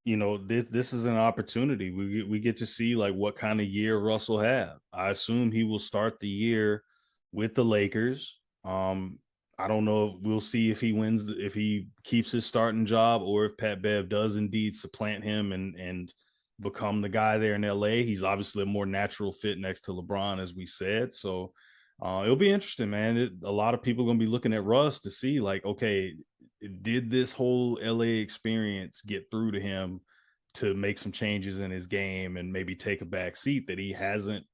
this is an opportunity. We get to see, like, what kind of year Russ will have. I assume he will start the year with the Lakers. I don't know. We'll see if he wins, if he keeps his starting job, or if Pat Bev does indeed supplant him and become the guy there in LA. He's obviously a more natural fit next to LeBron, as we said. So it'll be interesting, man. A lot of people are going to be looking at Russ to see, like, okay, did this whole LA experience get through to him to make some changes in his game and maybe take a back seat that he hasn't,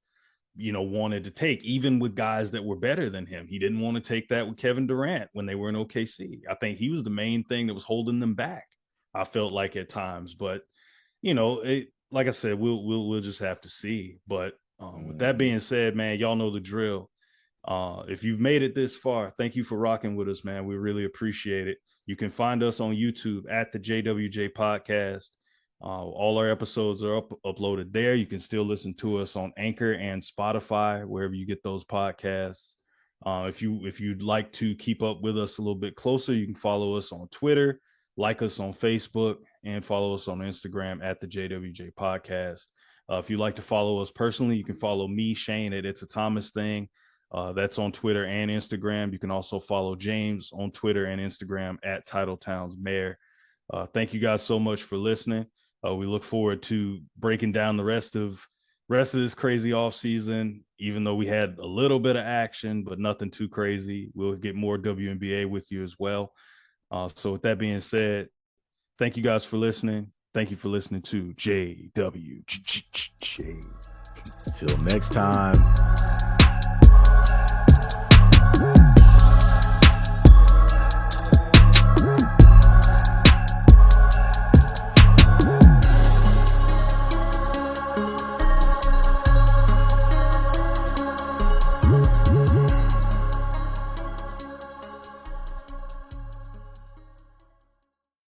wanted to take, even with guys that were better than him. He didn't want to take that with Kevin Durant when they were in OKC. I think he was the main thing that was holding them back, I felt like, at times. But, like I said, we'll just have to see. But with that being said, man, y'all know the drill. If you've made it this far, thank you for rocking with us, man. We really appreciate it. You can find us on YouTube at the JWJ Podcast. All our episodes are uploaded there. You can still listen to us on Anchor and Spotify, wherever you get those podcasts. If you'd like to keep up with us a little bit closer, you can follow us on Twitter, like us on Facebook, and follow us on Instagram at the JWJ Podcast. If you'd like to follow us personally, you can follow me, Shane, at It's a Thomas Thing. That's on Twitter and Instagram. You can also follow James on Twitter and Instagram at Title Towns Mayor. Thank you guys so much for listening. We look forward to breaking down the rest of this crazy off season. Even though we had a little bit of action, but nothing too crazy. We'll get more WNBA with you as well. So with that being said, thank you guys for listening. Thank you for listening to JWJ. Till next time.